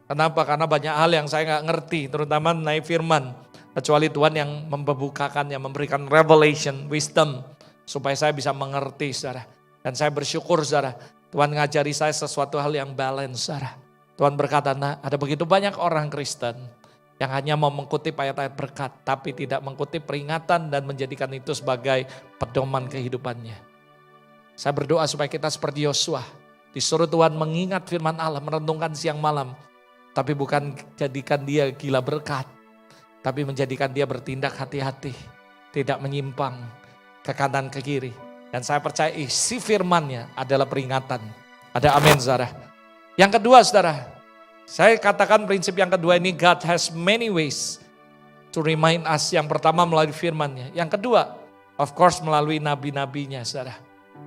Kenapa? Karena banyak hal yang saya gak ngerti, terutama mengenai firman. Kecuali Tuhan yang membukakan, yang memberikan revelation, wisdom, supaya saya bisa mengerti, saudara. Dan saya bersyukur, saudara, Tuhan ngajari saya sesuatu hal yang balance, saudara. Tuhan berkata, nah, ada begitu banyak orang Kristen yang hanya mau mengutip ayat-ayat berkat, tapi tidak mengutip peringatan dan menjadikan itu sebagai pedoman kehidupannya. Saya berdoa supaya kita seperti Yosua, disuruh Tuhan mengingat firman Allah, merenungkan siang malam, tapi bukan jadikan dia gila berkat, tapi menjadikan dia bertindak hati-hati, tidak menyimpang ke kanan ke kiri. Dan saya percaya isi firmannya adalah peringatan. Ada amin, saudara. Yang kedua, saudara, saya katakan prinsip yang kedua ini, God has many ways to remind us. Yang pertama melalui firmannya. Yang kedua, of course melalui nabi-nabinya, saudara.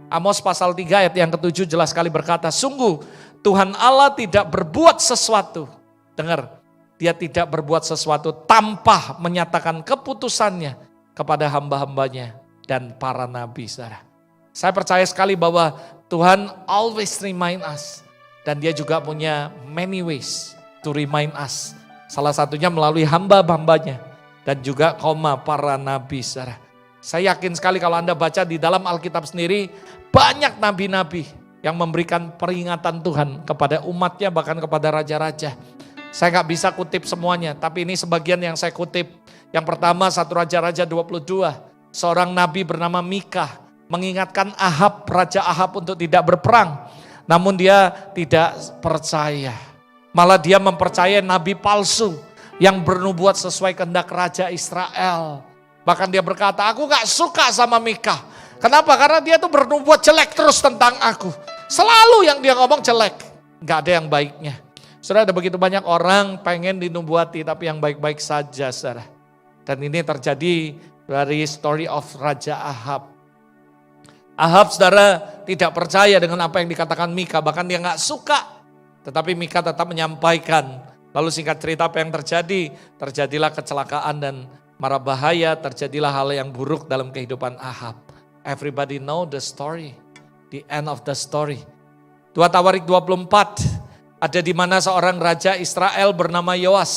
Amos pasal 3 ayat yang ke-7 jelas sekali berkata, sungguh Tuhan Allah tidak berbuat sesuatu. Dengar, dia tidak berbuat sesuatu tanpa menyatakan keputusannya kepada hamba-hambanya dan para nabi, saudara. Saya percaya sekali bahwa Tuhan always remind us. Dan dia juga punya many ways to remind us. Salah satunya melalui hamba-hambanya dan juga para nabi, saudara. Saya yakin sekali kalau Anda baca di dalam Alkitab sendiri, banyak nabi-nabi yang memberikan peringatan Tuhan kepada umatnya, bahkan kepada raja-raja. Saya nggak bisa kutip semuanya, tapi ini sebagian yang saya kutip. Yang pertama 1 Raja-Raja 22, seorang nabi bernama Mika mengingatkan Ahab, Raja Ahab untuk tidak berperang. Namun dia tidak percaya. Malah dia mempercayai nabi palsu yang bernubuat sesuai kehendak Raja Israel. Bahkan dia berkata, aku gak suka sama Mika. Kenapa? Karena dia tuh bernubuat jelek terus tentang aku. Selalu yang dia ngomong jelek. Gak ada yang baiknya. Saudara, ada begitu banyak orang pengen dinubuati tapi yang baik-baik saja, saudara. Dan ini terjadi dari story of Raja Ahab. Ahab, saudara, tidak percaya dengan apa yang dikatakan Mika. Bahkan dia gak suka. Tetapi Mika tetap menyampaikan. Lalu singkat cerita apa yang terjadi? Terjadilah kecelakaan dan mara bahaya. Terjadilah hal yang buruk dalam kehidupan Ahab. Everybody know the story. The end of the story. 2 Tawarik 24. Ada di mana seorang raja Israel bernama Yoas.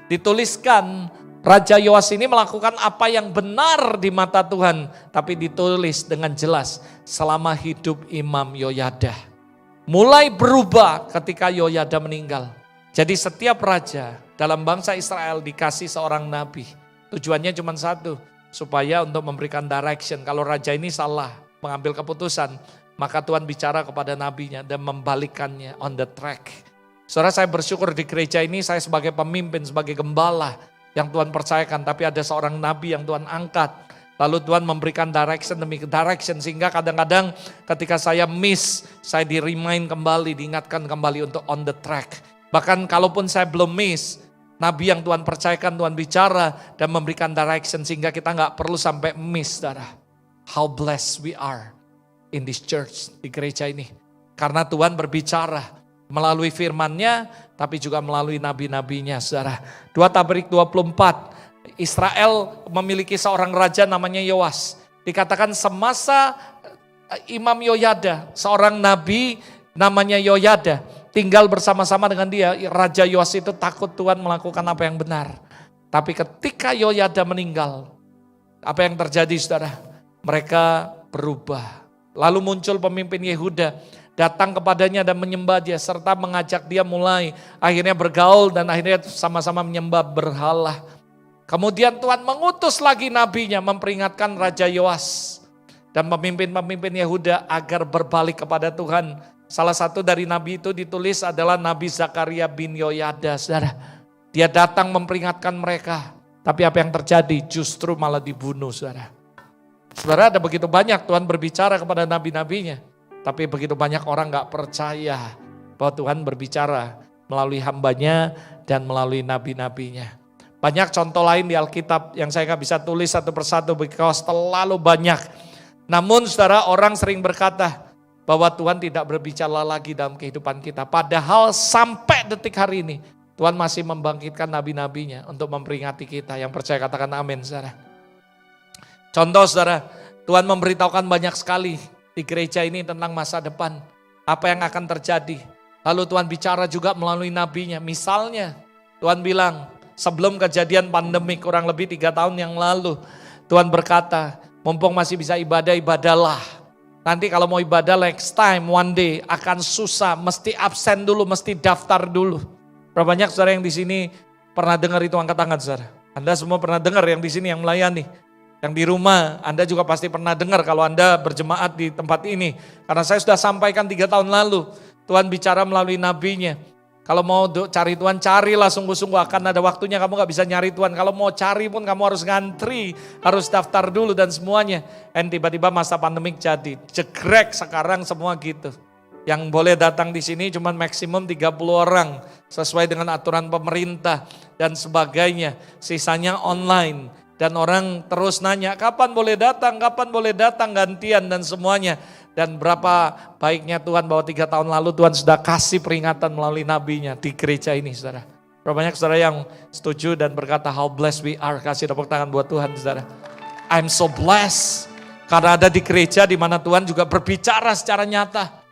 Dituliskan Raja Yoas ini melakukan apa yang benar di mata Tuhan. Tapi ditulis dengan jelas selama hidup Imam Yoyada. Mulai berubah ketika Yoyada meninggal. Jadi setiap raja dalam bangsa Israel dikasih seorang nabi. Tujuannya cuma satu. Supaya untuk memberikan direction. Kalau raja ini salah mengambil keputusan. Maka Tuhan bicara kepada nabinya dan membalikkannya on the track. Saudara, saya bersyukur di gereja ini saya sebagai pemimpin, sebagai gembala yang Tuhan percayakan. Tapi ada seorang nabi yang Tuhan angkat. Lalu Tuhan memberikan direction demi direction. Sehingga kadang-kadang ketika saya miss, saya di-remind kembali, diingatkan kembali untuk on the track. Bahkan kalaupun saya belum miss, nabi yang Tuhan percayakan, Tuhan bicara dan memberikan direction. Sehingga kita gak perlu sampai miss, saudara. How blessed we are in this church, di gereja ini. Karena Tuhan berbicara melalui firman-Nya, tapi juga melalui nabi-nabinya, saudara. 2 Tawarik 24, Israel memiliki seorang raja namanya Yoas. Dikatakan semasa Imam Yoyada, seorang nabi namanya Yoyada, tinggal bersama-sama dengan dia. Raja Yoas itu takut Tuhan melakukan apa yang benar. Tapi ketika Yoyada meninggal, apa yang terjadi, saudara? Mereka berubah. Lalu muncul pemimpin Yehuda, datang kepadanya dan menyembah dia, serta mengajak dia mulai akhirnya bergaul dan akhirnya sama-sama menyembah berhala. Kemudian Tuhan mengutus lagi nabinya memperingatkan Raja Yoas dan pemimpin-pemimpin Yehuda agar berbalik kepada Tuhan. Salah satu dari nabi itu ditulis adalah Nabi Zakaria bin Yoyada, saudara. Dia datang memperingatkan mereka, tapi apa yang terjadi? Justru malah dibunuh, saudara. Saudara, ada begitu banyak Tuhan berbicara kepada nabi-nabinya. Tapi begitu banyak orang gak percaya bahwa Tuhan berbicara melalui hambanya dan melalui nabi-nabinya. Banyak contoh lain di Alkitab yang saya gak bisa tulis satu persatu because terlalu banyak. Namun saudara, orang sering berkata bahwa Tuhan tidak berbicara lagi dalam kehidupan kita. Padahal sampai detik hari ini Tuhan masih membangkitkan nabi-nabinya untuk memperingati kita. Yang percaya katakan amin, saudara. Contoh, saudara, Tuhan memberitahukan banyak sekali di gereja ini tentang masa depan. Apa yang akan terjadi. Lalu Tuhan bicara juga melalui nabinya. Misalnya Tuhan bilang sebelum kejadian pandemi kurang lebih 3 tahun yang lalu. Tuhan berkata, mumpung masih bisa ibadah, ibadahlah. Nanti kalau mau ibadah next time, one day akan susah. Mesti absen dulu, mesti daftar dulu. Berapa banyak saudara yang di sini pernah dengar itu, angkat tangan, saudara. Anda semua pernah dengar yang di sini yang melayani. Yang di rumah, Anda juga pasti pernah dengar kalau Anda berjemaat di tempat ini. Karena saya sudah sampaikan 3 tahun lalu, Tuhan bicara melalui nabinya. Kalau mau cari Tuhan, carilah sungguh-sungguh, akan ada waktunya kamu gak bisa nyari Tuhan. Kalau mau cari pun kamu harus ngantri, harus daftar dulu dan semuanya. Dan tiba-tiba masa pandemik jadi, jegrek sekarang semua gitu. Yang boleh datang di sini cuma maksimum 30 orang, sesuai dengan aturan pemerintah dan sebagainya. Sisanya online. Dan orang terus nanya, kapan boleh datang, gantian dan semuanya. Dan berapa baiknya Tuhan bahwa 3 tahun lalu Tuhan sudah kasih peringatan melalui nabinya di gereja ini, saudara. Berapa banyak saudara yang setuju dan berkata, how blessed we are. Kasih tepuk tangan buat Tuhan, saudara. I'm so blessed. Karena ada di gereja di mana Tuhan juga berbicara secara nyata.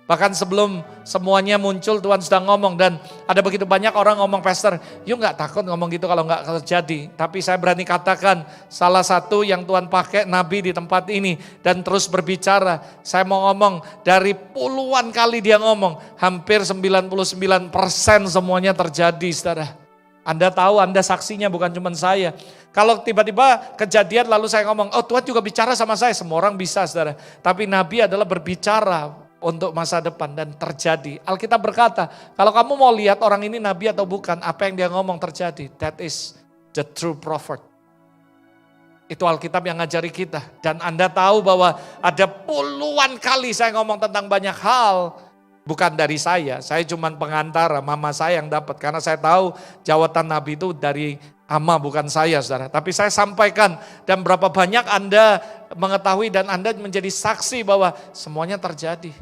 Bahkan sebelum semuanya muncul Tuhan sudah ngomong, dan ada begitu banyak orang ngomong, pastor, you gak takut ngomong gitu kalau gak terjadi. Tapi saya berani katakan salah satu yang Tuhan pakai nabi di tempat ini dan terus berbicara. Saya mau ngomong dari puluhan kali dia ngomong, hampir 99% semuanya terjadi, saudara. Anda tahu, Anda saksinya, bukan cuma saya. Kalau tiba-tiba kejadian lalu saya ngomong, oh Tuhan juga bicara sama saya, semua orang bisa, saudara. Tapi nabi adalah berbicara untuk masa depan dan terjadi. Alkitab berkata, kalau kamu mau lihat orang ini nabi atau bukan, apa yang dia ngomong terjadi. That is the true prophet. Itu Alkitab yang ngajari kita. Dan Anda tahu bahwa ada puluhan kali saya ngomong tentang banyak hal. Bukan dari saya cuma pengantara, mama saya yang dapat. Karena saya tahu jawatan nabi itu dari ama, bukan saya, saudara. Tapi saya sampaikan, dan berapa banyak Anda mengetahui dan Anda menjadi saksi bahwa semuanya terjadi.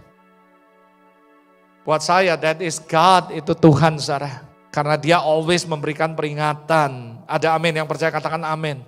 Buat saya, that is God, itu Tuhan, saudara. Karena dia always memberikan peringatan. Ada amin, yang percaya katakan amin.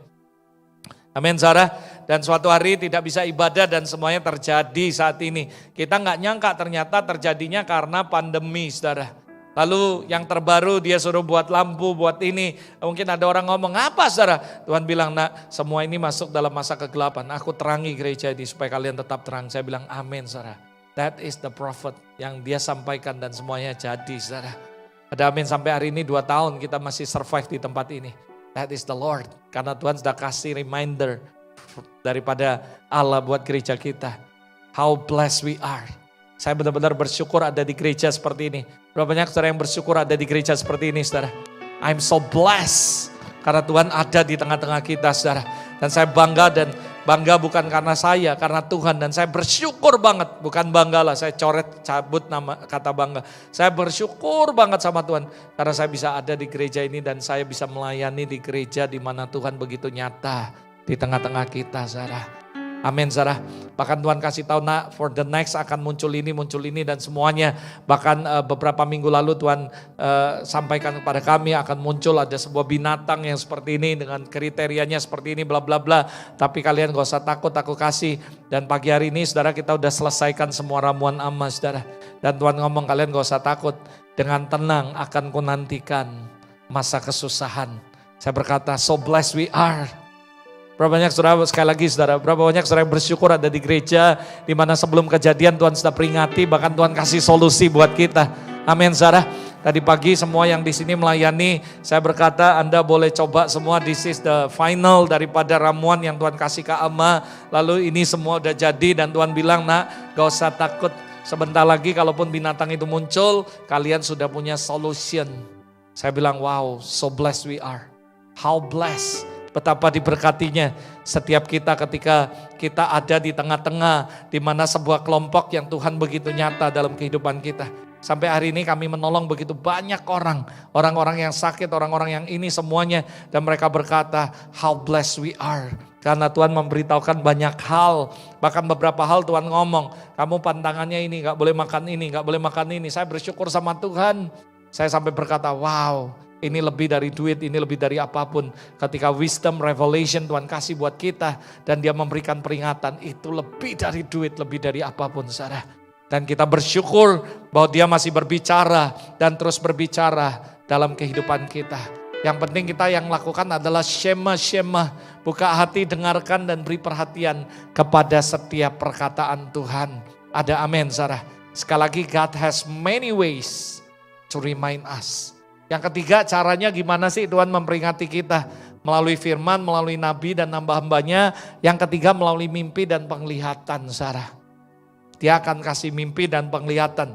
Amin, saudara. Dan suatu hari tidak bisa ibadah dan semuanya terjadi saat ini. Kita nggak nyangka ternyata terjadinya karena pandemi, saudara. Lalu yang terbaru dia suruh buat lampu, buat ini. Mungkin ada orang ngomong, apa saudara? Tuhan bilang, nak, semua ini masuk dalam masa kegelapan. Aku terangi gereja ini supaya kalian tetap terang. Saya bilang amin, saudara. That is the prophet yang dia sampaikan dan semuanya jadi, saudara. Ada amin, sampai hari ini 2 tahun kita masih survive di tempat ini. That is the Lord. Karena Tuhan sudah kasih reminder daripada Allah buat gereja kita. How blessed we are. Saya benar-benar bersyukur ada di gereja seperti ini. Berapa banyak saudara yang bersyukur ada di gereja seperti ini, saudara? I'm so blessed karena Tuhan ada di tengah-tengah kita, saudara. Dan saya bangga, dan bangga bukan karena saya, karena Tuhan. Dan saya bersyukur banget, bukan bangga lah, saya cabut nama kata bangga. Saya bersyukur banget sama Tuhan karena saya bisa ada di gereja ini dan saya bisa melayani di gereja di mana Tuhan begitu nyata di tengah-tengah kita, saudara. Amin, saudara. Bahkan Tuhan kasih tahu, nak, for the next akan muncul ini dan semuanya. Bahkan beberapa minggu lalu Tuhan sampaikan kepada kami akan muncul ada sebuah binatang yang seperti ini dengan kriterianya seperti ini, bla bla bla. Tapi kalian gak usah takut, aku kasih. Dan pagi hari ini, saudara, kita udah selesaikan semua ramuan amma, saudara. Dan Tuhan ngomong, kalian gak usah takut. Dengan tenang akan kunantikan masa kesusahan. Saya berkata, so blessed we are. Berapa banyak saudara, sekali lagi saudara, berapa banyak saudara yang bersyukur ada di gereja di mana sebelum kejadian Tuhan sudah peringati, bahkan Tuhan kasih solusi buat kita. Amin, saudara. Tadi pagi semua yang di sini melayani, saya berkata Anda boleh coba semua, this is the final daripada ramuan yang Tuhan kasih ke Ama. Lalu ini semua udah jadi dan Tuhan bilang, nak, gak usah takut. Sebentar lagi kalaupun binatang itu muncul, kalian sudah punya solution. Saya bilang, wow, so blessed we are. How blessed. Betapa diberkatinya setiap kita ketika kita ada di tengah-tengah di mana sebuah kelompok yang Tuhan begitu nyata dalam kehidupan kita. Sampai hari ini kami menolong begitu banyak orang-orang yang sakit, orang-orang yang ini semuanya. Dan mereka berkata, how blessed we are. Karena Tuhan memberitahukan banyak hal. Bahkan beberapa hal Tuhan ngomong, kamu pantangannya ini, gak boleh makan ini, gak boleh makan ini. Saya bersyukur sama Tuhan. Saya sampai berkata, wow, ini lebih dari duit, ini lebih dari apapun. Ketika wisdom, revelation Tuhan kasih buat kita dan dia memberikan peringatan, itu lebih dari duit, lebih dari apapun, saudara. Dan kita bersyukur bahwa dia masih berbicara dan terus berbicara dalam kehidupan kita. Yang penting kita yang lakukan adalah shema, buka hati, dengarkan dan beri perhatian kepada setiap perkataan Tuhan. Ada amin, saudara. Sekali lagi, God has many ways to remind us. Yang ketiga, caranya gimana sih Tuhan memperingati kita? Melalui firman, melalui nabi dan hamba-hambanya. Yang ketiga, melalui mimpi dan penglihatan, saudara. Dia akan kasih mimpi dan penglihatan.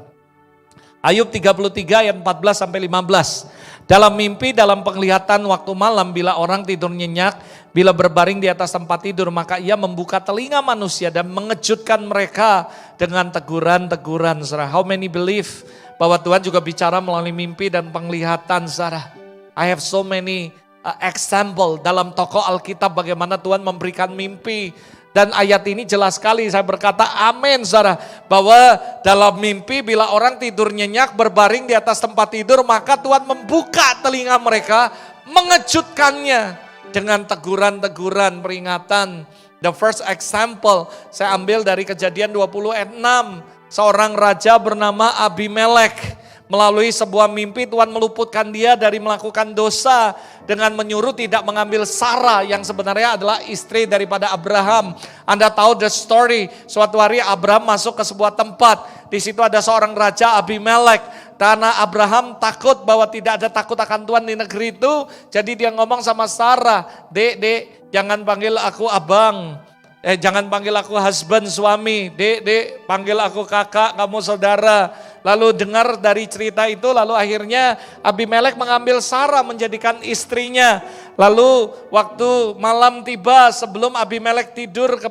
Ayub 33 ayat 14 sampai 15. Dalam mimpi, dalam penglihatan waktu malam, bila orang tidur nyenyak, bila berbaring di atas tempat tidur, maka ia membuka telinga manusia dan mengejutkan mereka dengan teguran-teguran, saudara. How many believe bahwa Tuhan juga bicara melalui mimpi dan penglihatan, saudara. I have so many example dalam tokoh Alkitab bagaimana Tuhan memberikan mimpi. Dan ayat ini jelas sekali, saya berkata amin, saudara. Bahwa dalam mimpi bila orang tidur nyenyak berbaring di atas tempat tidur, maka Tuhan membuka telinga mereka, mengejutkannya dengan teguran-teguran, peringatan. The first example saya ambil dari Kejadian 20 ayat 6. Seorang raja bernama Abimelek. Melalui sebuah mimpi Tuhan meluputkan dia dari melakukan dosa dengan menyuruh tidak mengambil Sarah yang sebenarnya adalah istri daripada Abraham. Anda tahu the story. Suatu hari Abraham masuk ke sebuah tempat. Di situ ada seorang raja Abimelek. Karena Abraham takut bahwa tidak ada takut akan Tuhan di negeri itu. Jadi dia ngomong sama Sarah, Dek, jangan panggil aku abang. Jangan panggil aku husband, suami. Dek, panggil aku kakak, kamu saudara. Lalu dengar dari cerita itu, lalu akhirnya Abimelek mengambil Sarah menjadikan istrinya. Lalu waktu malam tiba sebelum Abimelek tidur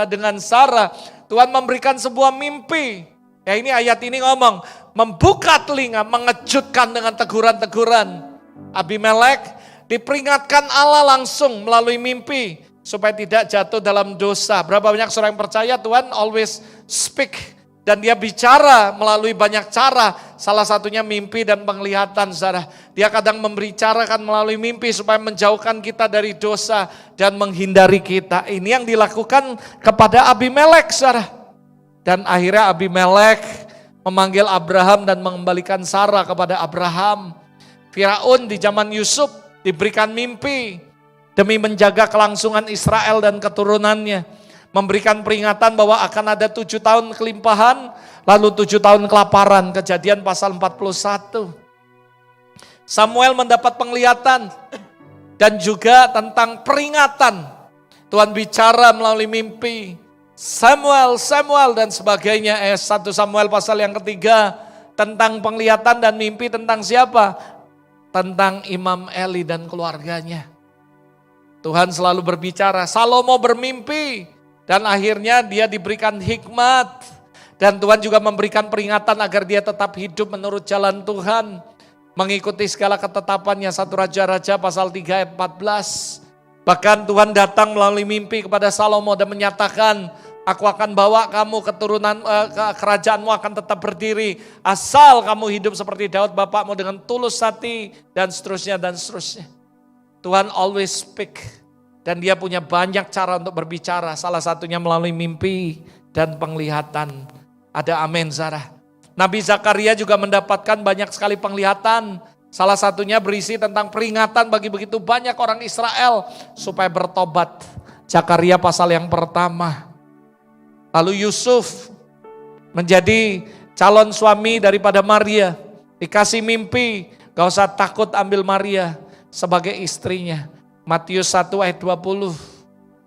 dengan Sarah, Tuhan memberikan sebuah mimpi. Ya ini ayat ini ngomong, membuka telinga, mengejutkan dengan teguran-teguran. Abimelek diperingatkan Allah langsung melalui mimpi supaya tidak jatuh dalam dosa. Berapa banyak orang yang percaya Tuhan always speak. Dan dia bicara melalui banyak cara, salah satunya mimpi dan penglihatan, saudara. Dia kadang membicarakan melalui mimpi supaya menjauhkan kita dari dosa dan menghindari kita. Ini yang dilakukan kepada Abimelek, saudara. Dan akhirnya Abimelek memanggil Abraham dan mengembalikan Sarah kepada Abraham. Firaun di zaman Yusuf diberikan mimpi demi menjaga kelangsungan Israel dan keturunannya. Memberikan peringatan bahwa akan ada 7 tahun kelimpahan, lalu 7 tahun kelaparan. Kejadian pasal 41. Samuel mendapat penglihatan dan juga tentang peringatan. Tuhan bicara melalui mimpi. Samuel dan sebagainya. 1 Samuel pasal yang ketiga tentang penglihatan dan mimpi tentang siapa? Tentang Imam Eli dan keluarganya. Tuhan selalu berbicara. Salomo bermimpi. Dan akhirnya dia diberikan hikmat. Dan Tuhan juga memberikan peringatan agar dia tetap hidup menurut jalan Tuhan. Mengikuti segala ketetapannya. 1 Raja-Raja pasal 3 ayat 14. Bahkan Tuhan datang melalui mimpi kepada Salomo dan menyatakan, aku akan bawa kamu kerajaanmu akan tetap berdiri. Asal kamu hidup seperti Daud bapakmu dengan tulus hati dan seterusnya dan seterusnya. Tuhan always speak. Dan dia punya banyak cara untuk berbicara. Salah satunya melalui mimpi dan penglihatan. Ada amin, saudara. Nabi Zakaria juga mendapatkan banyak sekali penglihatan. Salah satunya berisi tentang peringatan bagi begitu banyak orang Israel supaya bertobat. Zakaria pasal yang pertama. Lalu Yusuf menjadi calon suami daripada Maria. Dikasih mimpi, gak usah takut ambil Maria sebagai istrinya. Matius 1 ayat 20.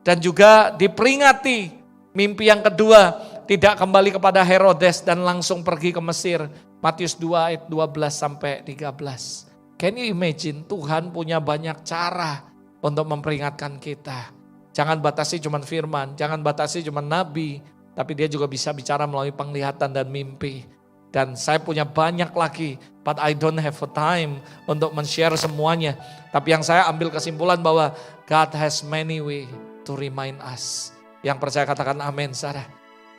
Dan juga diperingati mimpi yang kedua, tidak kembali kepada Herodes dan langsung pergi ke Mesir. Matius 2 ayat 12 sampai 13. Can you imagine, Tuhan punya banyak cara untuk memperingatkan kita. Jangan batasi cuma firman, jangan batasi cuma nabi, tapi dia juga bisa bicara melalui penglihatan dan mimpi. Dan saya punya banyak lagi, but I don't have a time untuk men-share semuanya. Tapi yang saya ambil kesimpulan bahwa God has many way to remind us. Yang percaya katakan amin, saudara.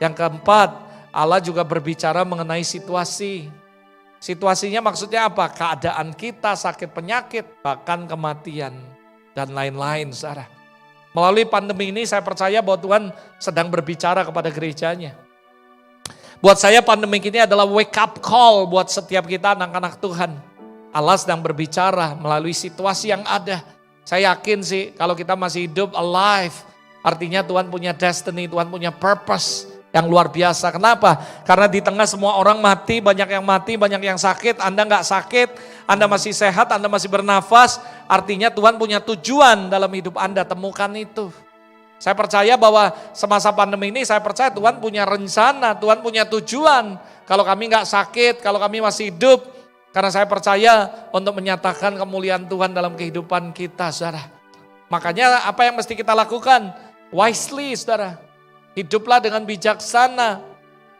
Yang keempat, Allah juga berbicara mengenai situasi. Situasinya maksudnya apa? Keadaan kita, sakit penyakit, bahkan kematian, dan lain-lain, saudara. Melalui pandemi ini saya percaya bahwa Tuhan sedang berbicara kepada gerejanya. Buat saya pandemi ini adalah wake up call buat setiap kita anak-anak Tuhan. Allah sedang berbicara melalui situasi yang ada. Saya yakin sih kalau kita masih hidup alive, artinya Tuhan punya destiny, Tuhan punya purpose yang luar biasa. Kenapa? Karena di tengah semua orang mati, banyak yang sakit, Anda nggak sakit, Anda masih sehat, Anda masih bernafas, artinya Tuhan punya tujuan dalam hidup Anda, temukan itu. Saya percaya bahwa semasa pandemi ini saya percaya Tuhan punya rencana, Tuhan punya tujuan. Kalau kami nggak sakit, kalau kami masih hidup, karena saya percaya untuk menyatakan kemuliaan Tuhan dalam kehidupan kita, saudara. Makanya apa yang mesti kita lakukan? Wisely, saudara. Hiduplah dengan bijaksana.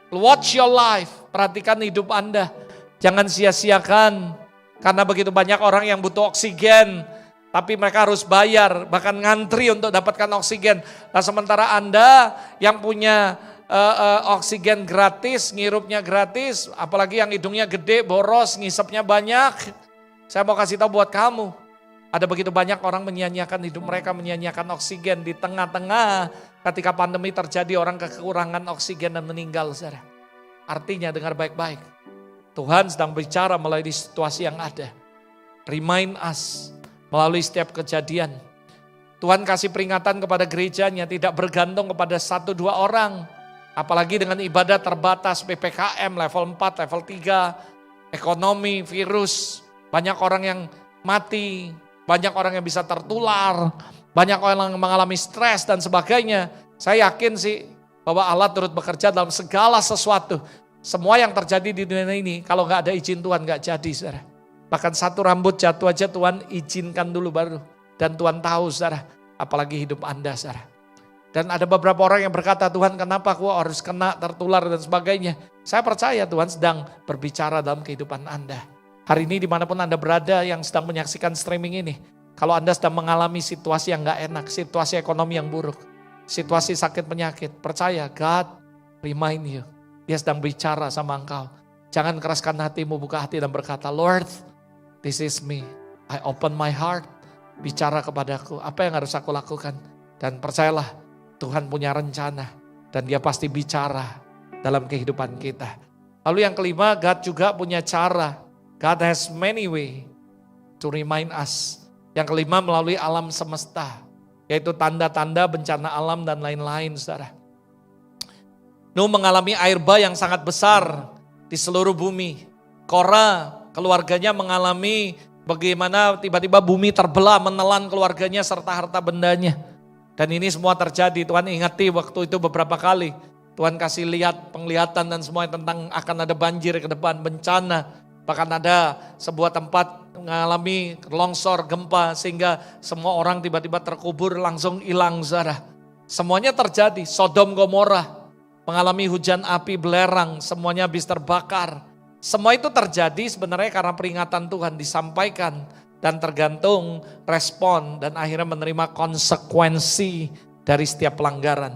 Watch your life, perhatikan hidup Anda. Jangan sia-siakan, karena begitu banyak orang yang butuh oksigen, tapi mereka harus bayar, bahkan ngantri untuk dapatkan oksigen. Nah sementara Anda yang punya oksigen gratis, ngirupnya gratis, apalagi yang hidungnya gede, boros, ngisepnya banyak. Saya mau kasih tahu buat kamu, Ada begitu banyak orang menyia-nyiakan hidup mereka, menyia-nyiakan oksigen di tengah-tengah ketika pandemi terjadi, orang kekurangan oksigen dan meninggal, saudara. Artinya dengar baik-baik, Tuhan sedang bicara melalui situasi yang ada. Remind us melalui setiap kejadian. Tuhan kasih peringatan kepada gerejanya, tidak bergantung kepada 1-2 orang. Apalagi dengan ibadah terbatas, PPKM level 4, level 3, ekonomi, virus, banyak orang yang mati, banyak orang yang bisa tertular, banyak orang yang mengalami stres dan sebagainya. Saya yakin sih bahwa Allah turut bekerja dalam segala sesuatu. Semua yang terjadi di dunia ini, kalau gak ada izin Tuhan gak jadi, saudara. Bahkan satu rambut jatuh aja Tuhan izinkan dulu baru. Dan Tuhan tahu, saudara, apalagi hidup Anda, saudara. Dan ada beberapa orang yang berkata, Tuhan kenapa aku harus kena, tertular dan sebagainya. Saya percaya Tuhan sedang berbicara dalam kehidupan Anda. Hari ini dimanapun Anda berada yang sedang menyaksikan streaming ini. Kalau Anda sedang mengalami situasi yang gak enak, situasi ekonomi yang buruk, situasi sakit penyakit, percaya God remind you. Dia sedang bicara sama engkau. Jangan keraskan hatimu, buka hati dan berkata, Lord, this is me. I open my heart. Bicara kepadaku, apa yang harus aku lakukan. Dan percayalah, Tuhan punya rencana. Dan dia pasti bicara dalam kehidupan kita. Lalu yang kelima, God juga punya cara. God has many way to remind us. Yang kelima melalui alam semesta. Yaitu tanda-tanda bencana alam dan lain-lain, saudara. Nuh mengalami air bah yang sangat besar di seluruh bumi. Korah, keluarganya mengalami bagaimana tiba-tiba bumi terbelah menelan keluarganya serta harta bendanya. Dan ini semua terjadi, Tuhan ingati waktu itu beberapa kali. Tuhan kasih lihat penglihatan dan semuanya tentang akan ada banjir ke depan, bencana. Bahkan ada sebuah tempat mengalami longsor, gempa sehingga semua orang tiba-tiba terkubur langsung hilang, saudara. Semuanya terjadi, Sodom Gomora mengalami hujan api belerang, semuanya habis terbakar. Semua itu terjadi sebenarnya karena peringatan Tuhan disampaikan dan tergantung respon dan akhirnya menerima konsekuensi dari setiap pelanggaran.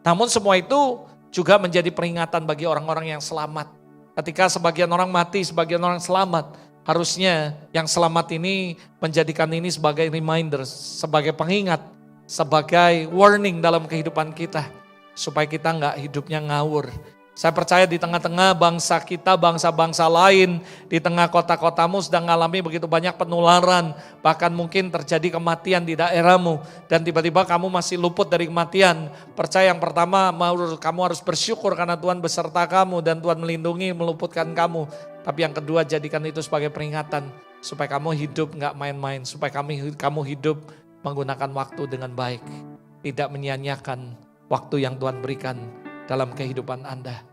Namun semua itu juga menjadi peringatan bagi orang-orang yang selamat. Ketika sebagian orang mati, sebagian orang selamat, harusnya yang selamat ini menjadikan ini sebagai reminder, sebagai pengingat, sebagai warning dalam kehidupan kita. Supaya kita nggak hidupnya ngawur. Saya percaya di tengah-tengah bangsa kita, bangsa-bangsa lain, di tengah kota-kotamu sedang mengalami begitu banyak penularan. Bahkan mungkin terjadi kematian di daerahmu. Dan tiba-tiba kamu masih luput dari kematian. Percaya yang pertama, kamu harus bersyukur karena Tuhan beserta kamu. Dan Tuhan melindungi, meluputkan kamu. Tapi yang kedua, jadikan itu sebagai peringatan. Supaya kamu hidup nggak main-main. Supaya kamu hidup menggunakan waktu dengan baik. Tidak menyia-nyiakan waktu yang Tuhan berikan dalam kehidupan Anda.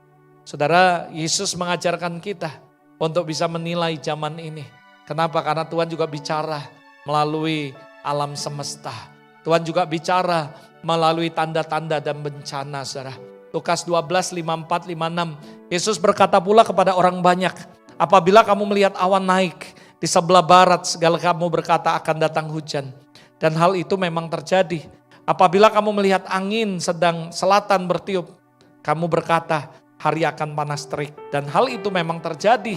Saudara, Yesus mengajarkan kita untuk bisa menilai zaman ini. Kenapa? Karena Tuhan juga bicara melalui alam semesta. Tuhan juga bicara melalui tanda-tanda dan bencana, saudara. Lukas 12, 54, 56. Yesus berkata pula kepada orang banyak, apabila kamu melihat awan naik di sebelah barat, segala kamu berkata akan datang hujan. Dan hal itu memang terjadi. Apabila kamu melihat angin sedang selatan bertiup, kamu berkata hari akan panas terik. Dan hal itu memang terjadi.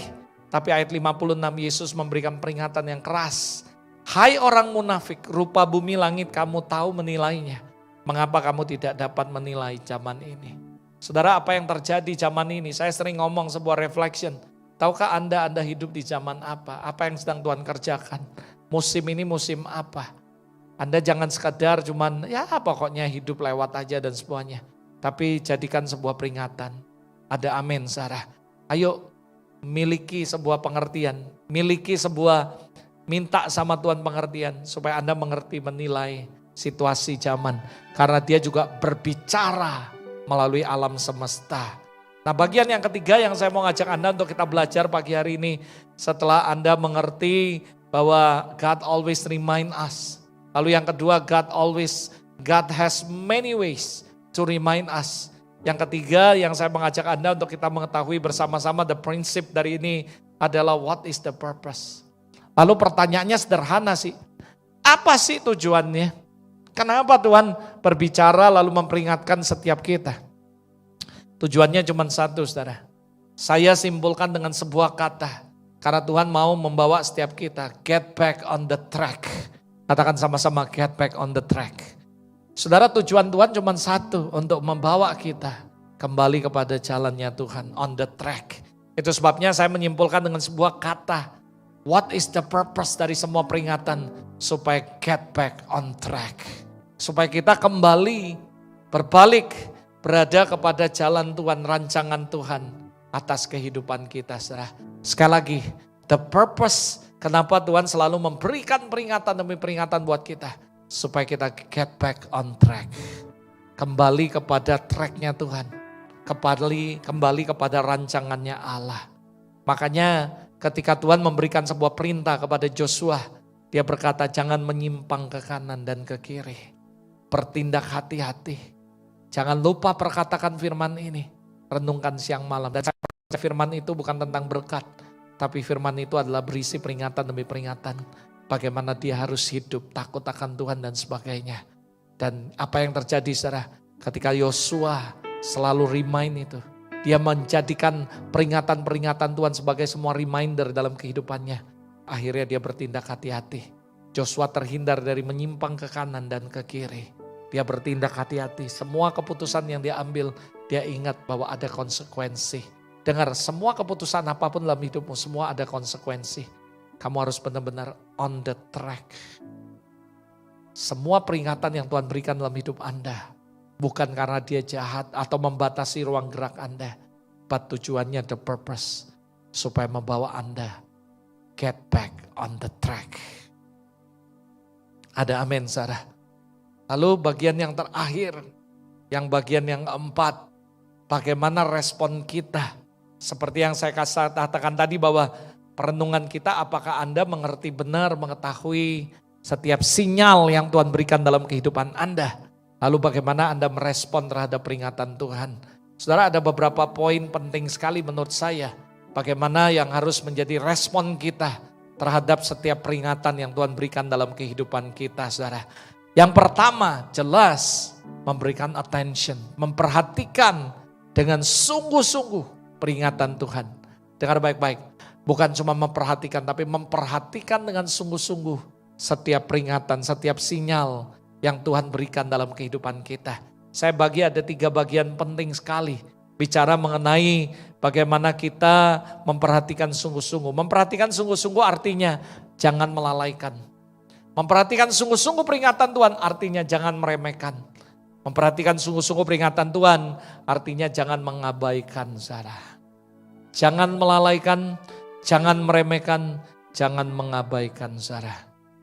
Tapi ayat 56 Yesus memberikan peringatan yang keras. Hai orang munafik, rupa bumi langit kamu tahu menilainya. Mengapa kamu tidak dapat menilai zaman ini? Saudara, apa yang terjadi zaman ini? Saya sering ngomong sebuah reflection. Tahukah Anda hidup di zaman apa? Apa yang sedang Tuhan kerjakan? Musim ini musim apa? Anda jangan sekadar cuman ya pokoknya hidup lewat aja dan semuanya. Tapi jadikan sebuah peringatan. Ada amin, Sarah. Ayo miliki sebuah pengertian. Miliki sebuah minta sama Tuhan pengertian. Supaya Anda mengerti menilai situasi zaman. Karena dia juga berbicara melalui alam semesta. Nah, bagian yang ketiga yang saya mau ngajak Anda untuk kita belajar pagi hari ini. Setelah Anda mengerti bahwa God always remind us. Lalu yang kedua, God has many ways to remind us. Yang ketiga yang saya mengajak Anda untuk kita mengetahui bersama-sama the prinsip dari ini adalah what is the purpose. Lalu pertanyaannya sederhana sih. Apa sih tujuannya? Kenapa Tuhan berbicara lalu memperingatkan setiap kita? Tujuannya cuma satu, saudara. Saya simpulkan dengan sebuah kata. Karena Tuhan mau membawa setiap kita get back on the track. Katakan sama-sama, get back on the track. Saudara, tujuan Tuhan cuma satu, untuk membawa kita kembali kepada jalannya Tuhan, on the track. Itu sebabnya saya menyimpulkan dengan sebuah kata, what is the purpose dari semua peringatan? Supaya get back on track. Supaya kita kembali, berbalik, berada kepada jalan Tuhan, rancangan Tuhan atas kehidupan kita. Saudara. Sekali lagi, the purpose kenapa Tuhan selalu memberikan peringatan demi peringatan buat kita. Supaya kita get back on track. Kembali kepada tracknya Tuhan. Kembali kepada rancangannya Allah. Makanya ketika Tuhan memberikan sebuah perintah kepada Joshua. Dia berkata jangan menyimpang ke kanan dan ke kiri. Bertindak hati-hati. Jangan lupa perkatakan firman ini. Renungkan siang malam. Dan firman itu bukan tentang berkat. Tapi firman itu adalah berisi peringatan demi peringatan. Bagaimana dia harus hidup, takut akan Tuhan dan sebagainya. Dan apa yang terjadi saudara, ketika Yosua selalu remind itu. Dia menjadikan peringatan-peringatan Tuhan sebagai semua reminder dalam kehidupannya. Akhirnya dia bertindak hati-hati. Joshua terhindar dari menyimpang ke kanan dan ke kiri. Dia bertindak hati-hati. Semua keputusan yang dia ambil, dia ingat bahwa ada konsekuensi. Dengar, semua keputusan apapun dalam hidupmu, semua ada konsekuensi. Kamu harus benar-benar on the track. Semua peringatan yang Tuhan berikan dalam hidup Anda. Bukan karena dia jahat atau membatasi ruang gerak Anda. But tujuannya the purpose. Supaya membawa Anda get back on the track. Ada amin saudara. Lalu bagian yang terakhir. Yang bagian yang keempat. Bagaimana respon kita. Seperti yang saya katakan tadi bahwa perenungan kita, apakah Anda mengerti benar, mengetahui setiap sinyal yang Tuhan berikan dalam kehidupan Anda. Lalu bagaimana Anda merespon terhadap peringatan Tuhan. Saudara, ada beberapa poin penting sekali menurut saya. Bagaimana yang harus menjadi respon kita terhadap setiap peringatan yang Tuhan berikan dalam kehidupan kita, saudara. Yang pertama, jelas memberikan attention, memperhatikan dengan sungguh-sungguh peringatan Tuhan. Dengar baik-baik. Bukan cuma memperhatikan, tapi memperhatikan dengan sungguh-sungguh setiap peringatan, setiap sinyal yang Tuhan berikan dalam kehidupan kita. Saya bagi ada 3 bagian penting sekali. Bicara mengenai bagaimana kita memperhatikan sungguh-sungguh. Memperhatikan sungguh-sungguh artinya jangan melalaikan. Memperhatikan sungguh-sungguh peringatan Tuhan artinya jangan meremehkan. Memperhatikan sungguh-sungguh peringatan Tuhan artinya jangan mengabaikan, saudara. Jangan melalaikan, jangan meremehkan, jangan mengabaikan, saudara.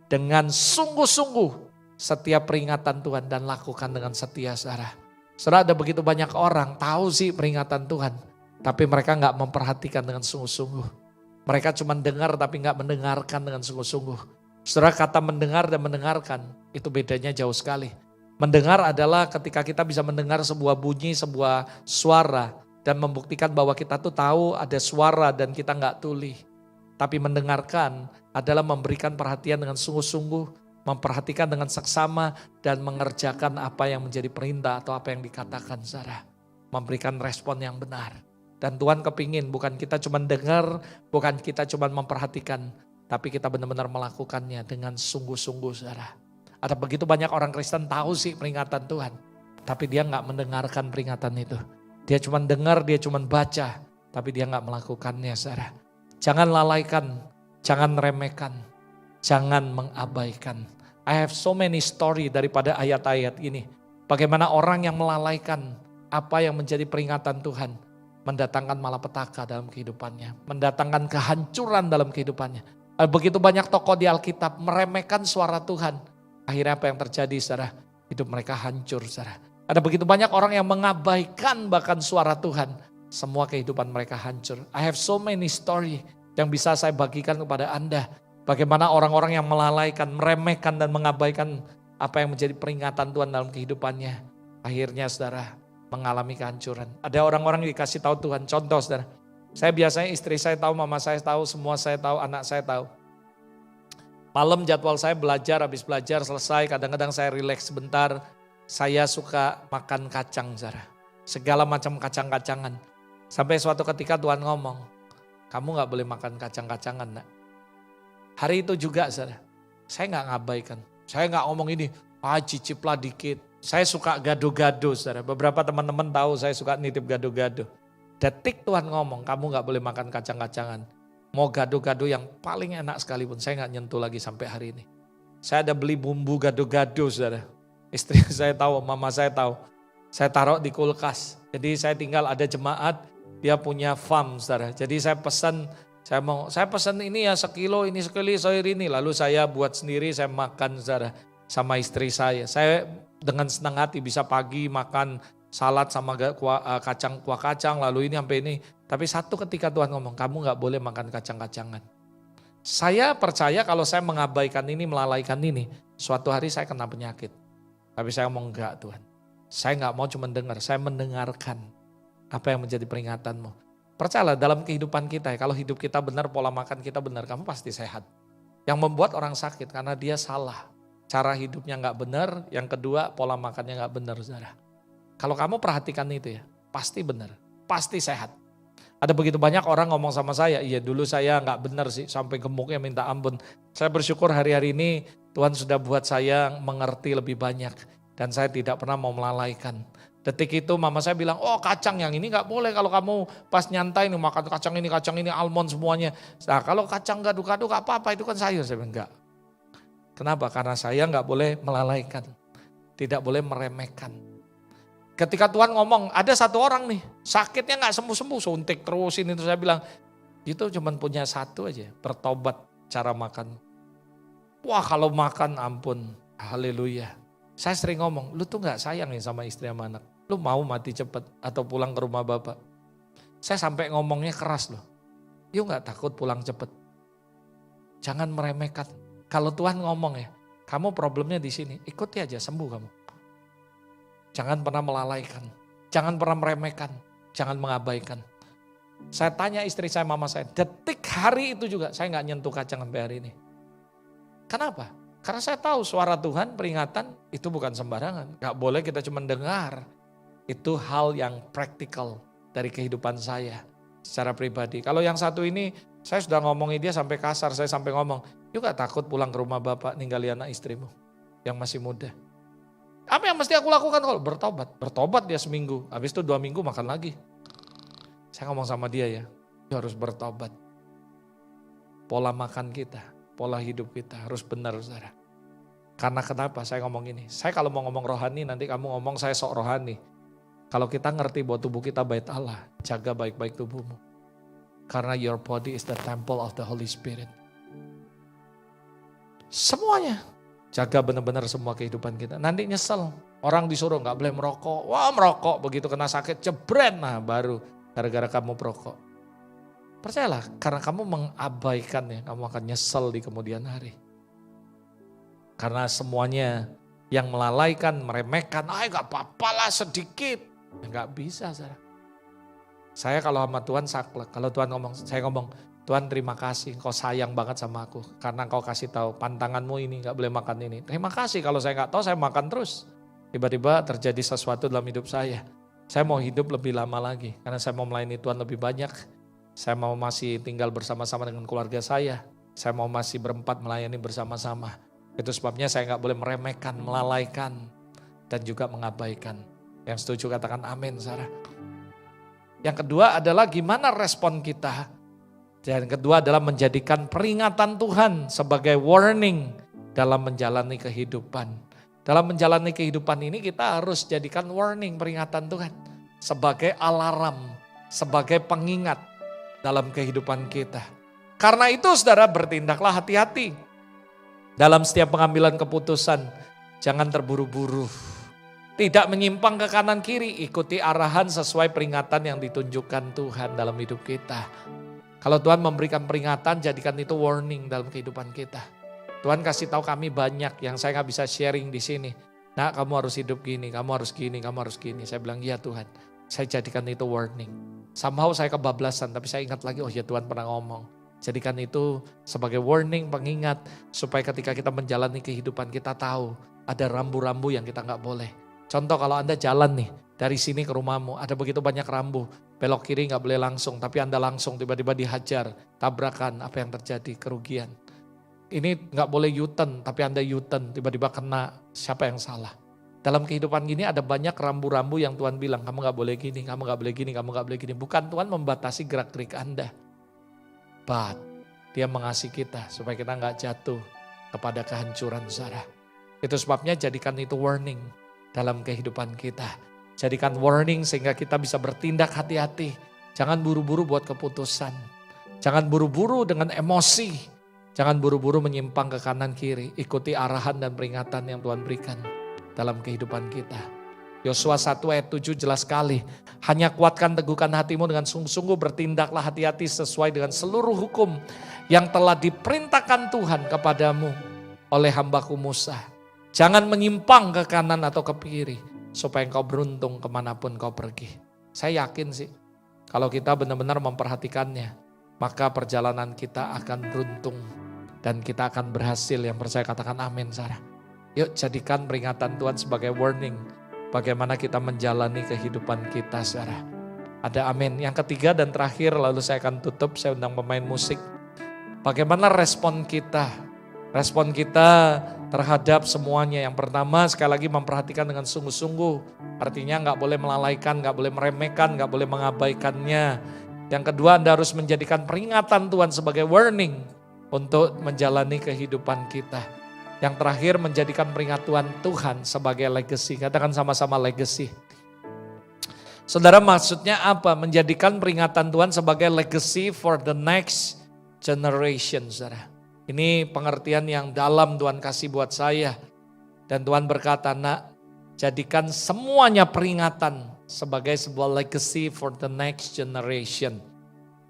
Dengan sungguh-sungguh setiap peringatan Tuhan dan lakukan dengan setia, saudara. Saudara, ada begitu banyak orang tahu sih peringatan Tuhan. Tapi mereka gak memperhatikan dengan sungguh-sungguh. Mereka cuma dengar tapi gak mendengarkan dengan sungguh-sungguh. Saudara, kata mendengar dan mendengarkan itu bedanya jauh sekali. Mendengar adalah ketika kita bisa mendengar sebuah bunyi, sebuah suara. Dan membuktikan bahwa kita tuh tahu ada suara dan kita gak tuli. Tapi mendengarkan adalah memberikan perhatian dengan sungguh-sungguh. Memperhatikan dengan seksama dan mengerjakan apa yang menjadi perintah atau apa yang dikatakan, saudara. Memberikan respon yang benar. Dan Tuhan kepingin bukan kita cuma dengar, bukan kita cuma memperhatikan. Tapi kita benar-benar melakukannya dengan sungguh-sungguh, saudara. Ada begitu banyak orang Kristen tahu sih peringatan Tuhan. Tapi dia gak mendengarkan peringatan itu. Dia cuma dengar, dia cuma baca, tapi dia gak melakukannya, saudara. Jangan lalaikan, jangan remehkan, jangan mengabaikan. I have so many story daripada ayat-ayat ini. Bagaimana orang yang melalaikan apa yang menjadi peringatan Tuhan, mendatangkan malapetaka dalam kehidupannya, mendatangkan kehancuran dalam kehidupannya. Begitu banyak tokoh di Alkitab meremehkan suara Tuhan. Akhirnya apa yang terjadi, saudara? Hidup mereka hancur, saudara. Ada begitu banyak orang yang mengabaikan bahkan suara Tuhan. Semua kehidupan mereka hancur. I have so many story yang bisa saya bagikan kepada Anda. Bagaimana orang-orang yang melalaikan, meremehkan dan mengabaikan apa yang menjadi peringatan Tuhan dalam kehidupannya. Akhirnya, saudara, mengalami kehancuran. Ada orang-orang yang dikasih tahu Tuhan. Contoh, saudara. Saya biasanya istri saya tahu, mama saya tahu, semua saya tahu, anak saya tahu. Malam jadwal saya belajar, habis belajar selesai, kadang-kadang saya rileks sebentar. Saya suka makan kacang, saudara. Segala macam kacang-kacangan. Sampai suatu ketika Tuhan ngomong, kamu gak boleh makan kacang-kacangan, nak. Hari itu juga, saudara, saya gak ngabaikan. Saya nggak ngomong ini, ciciplah dikit. Saya suka gado-gado, saudara. Beberapa teman-teman tahu saya suka nitip gado-gado. Detik Tuhan ngomong, kamu nggak boleh makan kacang-kacangan. Mau gado-gado yang paling enak sekalipun, saya nggak nyentuh lagi sampai hari ini. Saya ada beli bumbu gado-gado, saudara. Istri saya tahu, mama saya tahu. Saya taruh di kulkas. Jadi saya tinggal ada jemaat, dia punya farm, saudara. Jadi saya pesan ini ya sekilo, ini sekilo sayur ini. Lalu saya buat sendiri, saya makan, saudara, sama istri saya. Saya dengan senang hati bisa pagi makan salad sama kuah kacang, lalu ini sampai ini. Tapi satu ketika Tuhan ngomong, kamu gak boleh makan kacang-kacangan. Saya percaya kalau saya mengabaikan ini, melalaikan ini, suatu hari saya kena penyakit. Tapi saya ngomong enggak Tuhan. Saya gak mau cuma dengar, saya mendengarkan apa yang menjadi peringatanmu. Percayalah dalam kehidupan kita, kalau hidup kita benar, pola makan kita benar, kamu pasti sehat. Yang membuat orang sakit karena dia salah. Cara hidupnya gak benar, yang kedua pola makannya gak benar, saudara. Kalau kamu perhatikan itu ya, pasti benar, pasti sehat. Ada begitu banyak orang ngomong sama saya, iya dulu saya gak benar sih, sampai gemuknya minta ampun. Saya bersyukur hari-hari ini Tuhan sudah buat saya mengerti lebih banyak. Dan saya tidak pernah mau melalaikan. Detik itu mama saya bilang, oh kacang yang ini gak boleh kalau kamu pas nyantai nih makan kacang ini, almond semuanya. Nah kalau kacang gado-gado gak apa-apa, itu kan sayur. Saya bilang enggak. Kenapa? Karena saya gak boleh melalaikan, tidak boleh meremehkan. Ketika Tuhan ngomong, ada satu orang nih, sakitnya gak sembuh-sembuh, suntik terusin itu, saya bilang, itu cuma punya satu aja, bertobat cara makan. Wah kalau makan ampun, haleluya. Saya sering ngomong, lu tuh gak sayang ya sama istri sama anak, lu mau mati cepet atau pulang ke rumah bapak. Saya sampai ngomongnya keras loh, you gak takut pulang cepet. Jangan meremehkan, kalau Tuhan ngomong ya, kamu problemnya di sini, ikuti aja sembuh kamu. Jangan pernah melalaikan, jangan pernah meremehkan, jangan mengabaikan. Saya tanya istri saya, mama saya, detik hari itu juga saya gak nyentuh kacang sampai hari ini. Kenapa? Karena saya tahu suara Tuhan, peringatan itu bukan sembarangan. Gak boleh kita cuma dengar. Itu hal yang praktikal dari kehidupan saya secara pribadi. Kalau yang satu ini, saya sudah ngomongin dia sampai kasar. Saya sampai ngomong, yuk gak takut pulang ke rumah bapak ninggalin anak istrimu yang masih muda. Apa yang mesti aku lakukan? Kalau bertobat. Bertobat dia seminggu. Habis itu 2 minggu makan lagi. Saya ngomong sama dia ya, dia harus bertobat. Pola makan kita, pola hidup kita harus benar, saudara. Karena kenapa saya ngomong ini? Saya kalau mau ngomong rohani, nanti kamu ngomong saya sok rohani. Kalau kita ngerti bahwa tubuh kita bait Allah, jaga baik-baik tubuhmu. Karena your body is the temple of the Holy Spirit. Semuanya. Jaga benar-benar semua kehidupan kita. Nanti nyesel. Orang disuruh gak boleh merokok. Wah merokok, begitu kena sakit jebret. Nah baru gara-gara kamu merokok. Percayalah, karena kamu mengabaikan ya, kamu akan nyesel di kemudian hari. Karena semuanya yang melalaikan, meremehkan, gak apa-apa lah sedikit. Gak bisa, saudara. Saya kalau sama Tuhan saklek, kalau Tuhan ngomong, saya ngomong, Tuhan terima kasih, Engkau sayang banget sama aku. Karena Engkau kasih tahu pantanganmu ini, gak boleh makan ini. Terima kasih, kalau saya gak tahu saya makan terus. Tiba-tiba terjadi sesuatu dalam hidup saya. Saya mau hidup lebih lama lagi, karena saya mau melayani Tuhan lebih banyak. Saya mau masih tinggal bersama-sama dengan keluarga saya. Saya mau masih berempat melayani bersama-sama. Itu sebabnya saya gak boleh meremehkan, melalaikan, dan juga mengabaikan. Yang setuju katakan amin, Sarah. Yang kedua adalah gimana respon kita. Dan yang kedua adalah menjadikan peringatan Tuhan sebagai warning dalam menjalani kehidupan. Dalam menjalani kehidupan ini kita harus jadikan warning, peringatan Tuhan. Sebagai alarm, sebagai pengingat dalam kehidupan kita. Karena itu saudara bertindaklah hati-hati. Dalam setiap pengambilan keputusan, jangan terburu-buru. Tidak menyimpang ke kanan kiri, ikuti arahan sesuai peringatan yang ditunjukkan Tuhan dalam hidup kita. Kalau Tuhan memberikan peringatan, jadikan itu warning dalam kehidupan kita. Tuhan kasih tahu kami banyak yang saya gak bisa sharing di sini. Nah kamu harus hidup gini, kamu harus gini, kamu harus gini. Saya bilang iya Tuhan, saya jadikan itu warning. Somehow saya kebablasan, tapi saya ingat lagi, oh ya Tuhan pernah ngomong. Jadikan itu sebagai warning, pengingat. Supaya ketika kita menjalani kehidupan kita tahu ada rambu-rambu yang kita gak boleh. Contoh kalau Anda jalan nih, dari sini ke rumahmu, ada begitu banyak rambu. Belok kiri gak boleh langsung, tapi Anda langsung tiba-tiba dihajar, tabrakan, apa yang terjadi, kerugian. ini nggak boleh U-turn, tapi Anda U-turn, tiba-tiba kena, siapa yang salah? Dalam kehidupan gini ada banyak rambu-rambu yang Tuhan bilang, kamu nggak boleh gini, kamu nggak boleh gini, kamu nggak boleh gini. Bukan Tuhan membatasi gerak-gerik Anda. But Dia mengasihi kita supaya kita nggak jatuh kepada kehancuran, saudara. Itu sebabnya jadikan itu warning dalam kehidupan kita. Jadikan warning sehingga kita bisa bertindak hati-hati. Jangan buru-buru buat keputusan. Jangan buru-buru dengan emosi. Jangan buru-buru menyimpang ke kanan kiri. Ikuti arahan dan peringatan yang Tuhan berikan dalam kehidupan kita. Yosua 1 ayat 7 jelas sekali. Hanya kuatkan teguhkan hatimu dengan sungguh-sungguh, bertindaklah hati-hati sesuai dengan seluruh hukum yang telah diperintahkan Tuhan kepadamu oleh hambaku Musa. Jangan menyimpang ke kanan atau ke kiri supaya engkau beruntung kemanapun kau pergi. Saya yakin sih kalau kita benar-benar memperhatikannya, maka perjalanan kita akan beruntung dan kita akan berhasil. Yang percaya katakan amin, Sarah. Yuk jadikan peringatan Tuhan sebagai warning. Bagaimana kita menjalani kehidupan kita, saudara. Ada amin. Yang ketiga dan terakhir, lalu saya akan tutup, saya undang pemain musik. Bagaimana respon kita? Respon kita terhadap semuanya. Yang pertama sekali lagi memperhatikan dengan sungguh-sungguh. Artinya gak boleh melalaikan, gak boleh meremehkan, gak boleh mengabaikannya. Yang kedua Anda harus menjadikan peringatan Tuhan sebagai warning untuk menjalani kehidupan kita. Yang terakhir menjadikan peringatan Tuhan sebagai legacy. Katakan sama-sama legacy. Saudara, maksudnya apa? Menjadikan peringatan Tuhan sebagai legacy for the next generation, saudara. Ini pengertian yang dalam Tuhan kasih buat saya. Dan Tuhan berkata, nak, jadikan semuanya peringatan sebagai sebuah legacy for the next generation.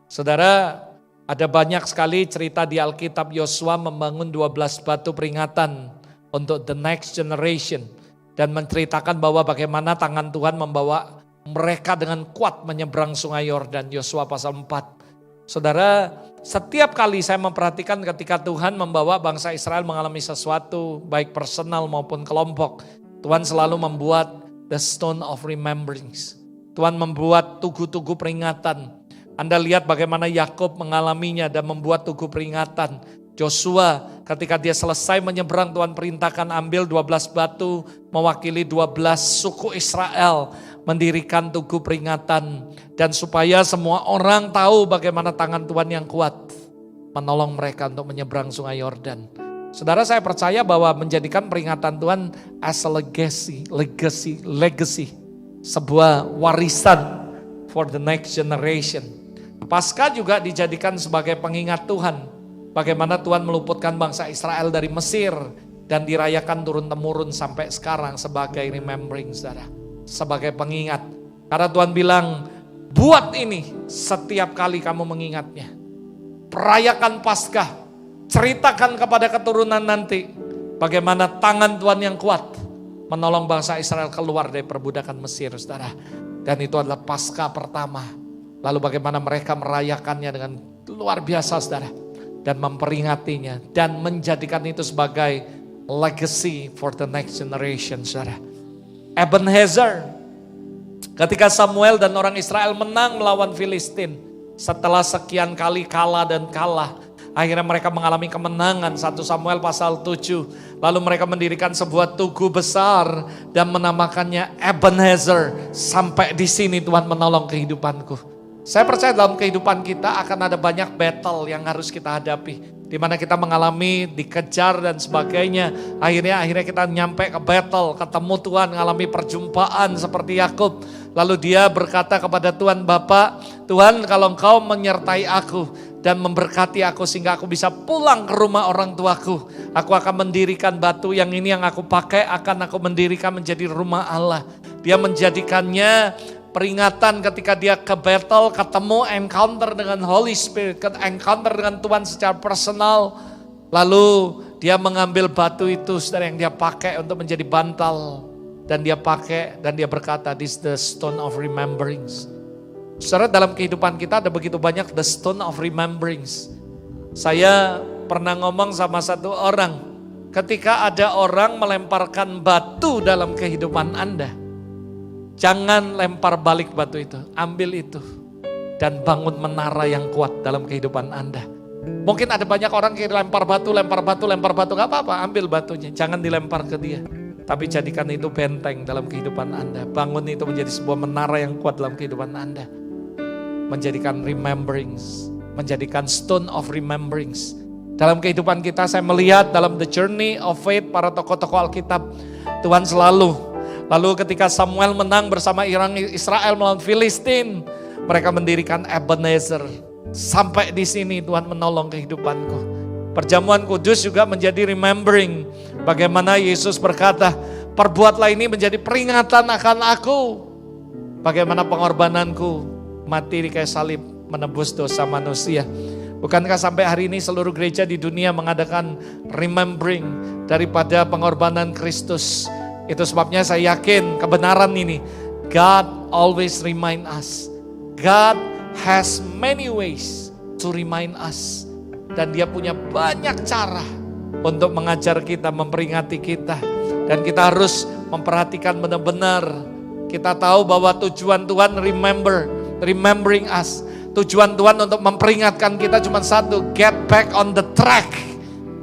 Saudara, ada banyak sekali cerita di Alkitab. Yosua membangun 12 batu peringatan untuk the next generation. Dan menceritakan bahwa bagaimana tangan Tuhan membawa mereka dengan kuat menyeberang sungai Yordan. Yosua pasal 4. Saudara, setiap kali saya memperhatikan ketika Tuhan membawa bangsa Israel mengalami sesuatu, baik personal maupun kelompok, Tuhan selalu membuat the stone of remembrance. Tuhan membuat tugu-tugu peringatan. Anda lihat bagaimana Yakub mengalaminya dan membuat tugu peringatan. Joshua ketika dia selesai menyeberang, Tuhan perintahkan ambil 12 batu mewakili 12 suku Israel, mendirikan tugu peringatan. Dan supaya semua orang tahu bagaimana tangan Tuhan yang kuat menolong mereka untuk menyeberang sungai Yordan. Saudara, saya percaya bahwa menjadikan peringatan Tuhan as a legacy, sebuah warisan for the next generation. Paskah juga dijadikan sebagai pengingat Tuhan. Bagaimana Tuhan meluputkan bangsa Israel dari Mesir dan dirayakan turun-temurun sampai sekarang sebagai remembering, saudara. Sebagai pengingat. Karena Tuhan bilang, buat ini setiap kali kamu mengingatnya. Perayakan Paskah. Ceritakan kepada keturunan nanti bagaimana tangan Tuhan yang kuat menolong bangsa Israel keluar dari perbudakan Mesir, saudara. Dan itu adalah Paskah pertama. Lalu bagaimana mereka merayakannya dengan luar biasa, saudara. Dan memperingatinya dan menjadikan itu sebagai legacy for the next generation, saudara. Ebenezer, ketika Samuel dan orang Israel menang melawan Filistin, setelah sekian kali kalah dan kalah, akhirnya mereka mengalami kemenangan. 1 Samuel pasal 7. Lalu mereka mendirikan sebuah tugu besar dan menamakannya Ebenezer. Sampai di sini Tuhan menolong kehidupanku. Saya percaya dalam kehidupan kita akan ada banyak battle yang harus kita hadapi. Di mana kita mengalami dikejar dan sebagainya. Akhirnya kita nyampe ke battle, ketemu Tuhan, mengalami perjumpaan seperti Yakub. Lalu dia berkata kepada Tuhan, Bapak, Tuhan kalau Engkau menyertai aku dan memberkati aku sehingga aku bisa pulang ke rumah orang tuaku, aku akan mendirikan batu yang ini yang aku pakai akan aku mendirikan menjadi rumah Allah. Dia menjadikannya peringatan ketika dia ke battle, ketemu, encounter dengan Holy Spirit, encounter dengan Tuhan secara personal. Lalu dia mengambil batu itu, saudara, yang dia pakai untuk menjadi bantal. Dan dia pakai dan dia berkata, this is the stone of remembrance. Saudara, dalam kehidupan kita ada begitu banyak the stone of remembrance. Saya pernah ngomong sama satu orang, ketika ada orang melemparkan batu dalam kehidupan Anda, jangan lempar balik batu itu, ambil itu dan bangun menara yang kuat dalam kehidupan Anda. Mungkin ada banyak orang yang lempar batu, gak apa-apa, ambil batunya. Jangan dilempar ke dia. Tapi jadikan itu benteng dalam kehidupan Anda. Bangun itu menjadi sebuah menara yang kuat dalam kehidupan Anda. Menjadikan remembrance, menjadikan stone of remembrance. Dalam kehidupan kita saya melihat dalam the journey of faith para tokoh-tokoh Alkitab, Tuhan selalu. Lalu ketika Samuel menang bersama Israel melawan Filistin, mereka mendirikan Ebenezer. Sampai di sini Tuhan menolong kehidupanku. Perjamuan kudus juga menjadi remembering. Bagaimana Yesus berkata, perbuatlah ini menjadi peringatan akan aku. Bagaimana pengorbananku mati di kayu salib menebus dosa manusia. Bukankah sampai hari ini seluruh gereja di dunia mengadakan remembering daripada pengorbanan Kristus. Itu sebabnya saya yakin kebenaran ini. God always remind us. God has many ways to remind us. Dan dia punya banyak cara untuk mengajar kita, memperingati kita. Dan kita harus memperhatikan benar-benar. Kita tahu bahwa tujuan Tuhan remembering us. Tujuan Tuhan untuk memperingatkan kita cuma satu, get back on the track.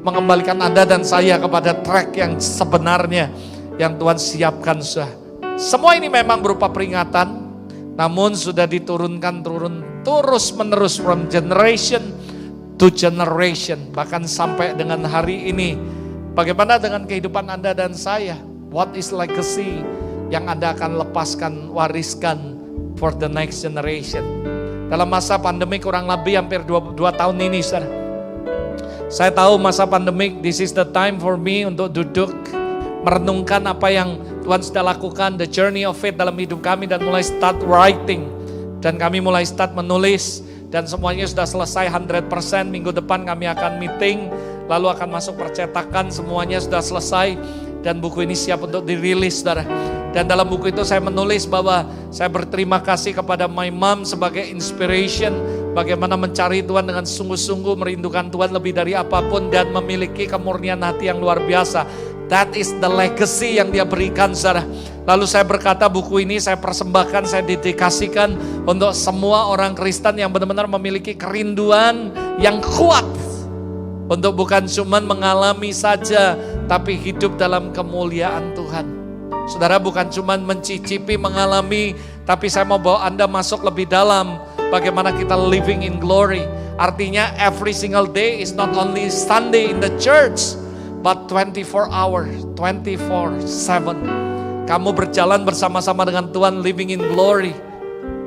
Mengembalikan Anda dan saya kepada track yang sebenarnya yang Tuhan siapkan sudah. Semua ini memang berupa peringatan, namun sudah diturunkan terus menerus from generation to generation. Bahkan sampai dengan hari ini. Bagaimana dengan kehidupan Anda dan saya? What is legacy yang Anda akan lepaskan, wariskan for the next generation? Dalam masa pandemi kurang lebih hampir 2 tahun ini, saudara. Saya tahu masa pandemik, this is the time for me untuk duduk, merenungkan apa yang Tuhan sudah lakukan, the journey of faith dalam hidup kami, dan mulai start writing. Dan kami mulai start menulis, dan semuanya sudah selesai 100%. Minggu depan kami akan meeting, lalu akan masuk percetakan, semuanya sudah selesai. Dan buku ini siap untuk dirilis, saudara. Dan dalam buku itu saya menulis bahwa saya berterima kasih kepada my mom sebagai inspiration. Bagaimana mencari Tuhan dengan sungguh-sungguh, merindukan Tuhan lebih dari apapun, dan memiliki kemurnian hati yang luar biasa. That is the legacy yang dia berikan, saudara. Lalu saya berkata buku ini saya persembahkan, saya dedikasikan untuk semua orang Kristen yang benar-benar memiliki kerinduan yang kuat. Untuk bukan cuma mengalami saja, tapi hidup dalam kemuliaan Tuhan. Saudara, bukan cuma mencicipi, mengalami, tapi saya mau bawa Anda masuk lebih dalam. Bagaimana kita living in glory. Artinya every single day is not only Sunday in the church, but 24 hours, 24/7. Kamu berjalan bersama-sama dengan Tuhan, living in glory.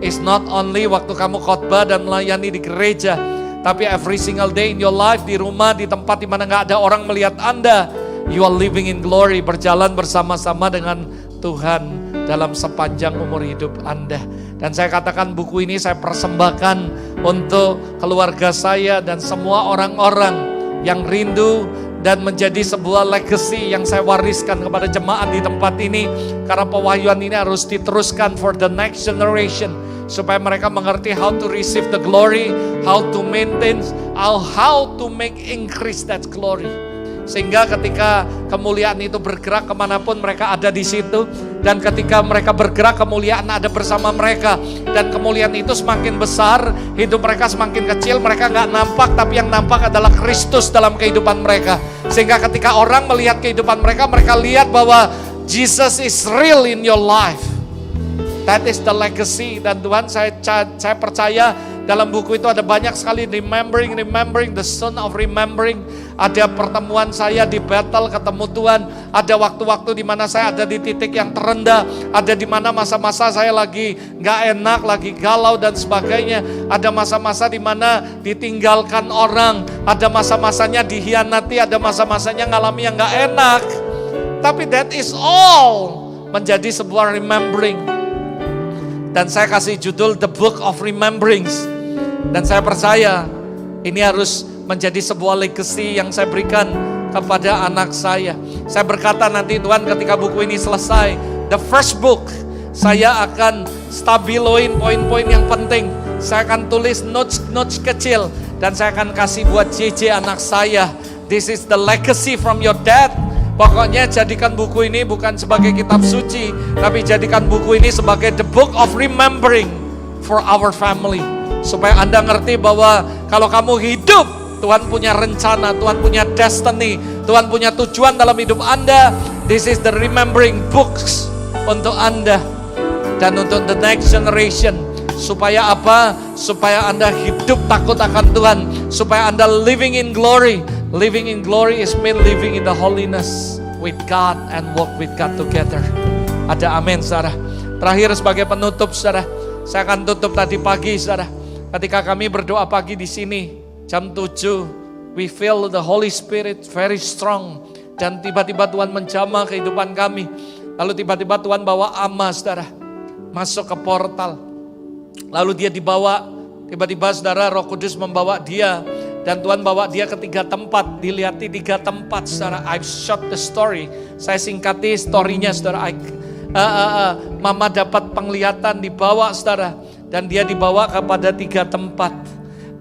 It's not only waktu kamu khotbah dan melayani di gereja, tapi every single day in your life, di rumah, di tempat di mana gak ada orang melihat Anda, you are living in glory, berjalan bersama-sama dengan Tuhan dalam sepanjang umur hidup Anda. Dan saya katakan buku ini saya persembahkan untuk keluarga saya dan semua orang-orang yang rindu dan menjadi sebuah legacy yang saya wariskan kepada jemaat di tempat ini. Karena pewahyuan ini harus diteruskan for the next generation. Supaya mereka mengerti how to receive the glory, how to maintain, how to make increase that glory. Sehingga ketika kemuliaan itu bergerak kemanapun mereka ada di situ. Dan ketika mereka bergerak, kemuliaan ada bersama mereka. Dan kemuliaan itu semakin besar, hidup mereka semakin kecil, mereka gak nampak, tapi yang nampak adalah Kristus dalam kehidupan mereka. Sehingga ketika orang melihat kehidupan mereka, mereka lihat bahwa Jesus is real in your life. That is the legacy. Dan Tuhan, saya percaya dalam buku itu ada banyak sekali remembering, the son of remembering. Ada pertemuan saya di Bethel ketemu Tuhan. Ada waktu-waktu di mana saya ada di titik yang terendah. Ada di mana masa-masa saya lagi gak enak, lagi galau dan sebagainya. Ada masa-masa di mana ditinggalkan orang. Ada masa-masanya dihianati. Ada masa-masanya ngalami yang gak enak. Tapi that is all menjadi sebuah remembering. Dan saya kasih judul The Book of Remembrings. Dan saya percaya ini harus menjadi sebuah legacy yang saya berikan kepada anak saya. Saya berkata nanti Tuhan ketika buku ini selesai, the first book, saya akan stabiloin poin-poin yang penting. Saya akan tulis notes kecil. Dan saya akan kasih buat JJ anak saya. This is the legacy from your dad. Pokoknya jadikan buku ini bukan sebagai kitab suci, tapi jadikan buku ini sebagai the book of remembering for our family. Supaya Anda ngerti bahwa kalau kamu hidup Tuhan punya rencana, Tuhan punya destiny, Tuhan punya tujuan dalam hidup Anda. This is the remembering books untuk Anda dan untuk the next generation. Supaya apa? Supaya Anda hidup takut akan Tuhan, supaya Anda living in glory. Living in glory is mean living in the holiness with God and walk with God together. Ada amin, saudara. Terakhir sebagai penutup, saudara, saya akan tutup tadi pagi, saudara. Ketika kami berdoa pagi di sini, jam 7, we feel the Holy Spirit very strong. Dan tiba-tiba Tuhan menjamah kehidupan kami. Lalu tiba-tiba Tuhan bawa Ama, saudara, masuk ke portal. Lalu dia dibawa, tiba-tiba saudara Roh Kudus membawa dia. Dan Tuhan bawa dia ke 3 tempat, dilihati 3 tempat, saudara. I've shot the story. Saya singkati story-nya, saudara. Mama dapat penglihatan dibawa, saudara. Dan dia dibawa kepada 3 tempat.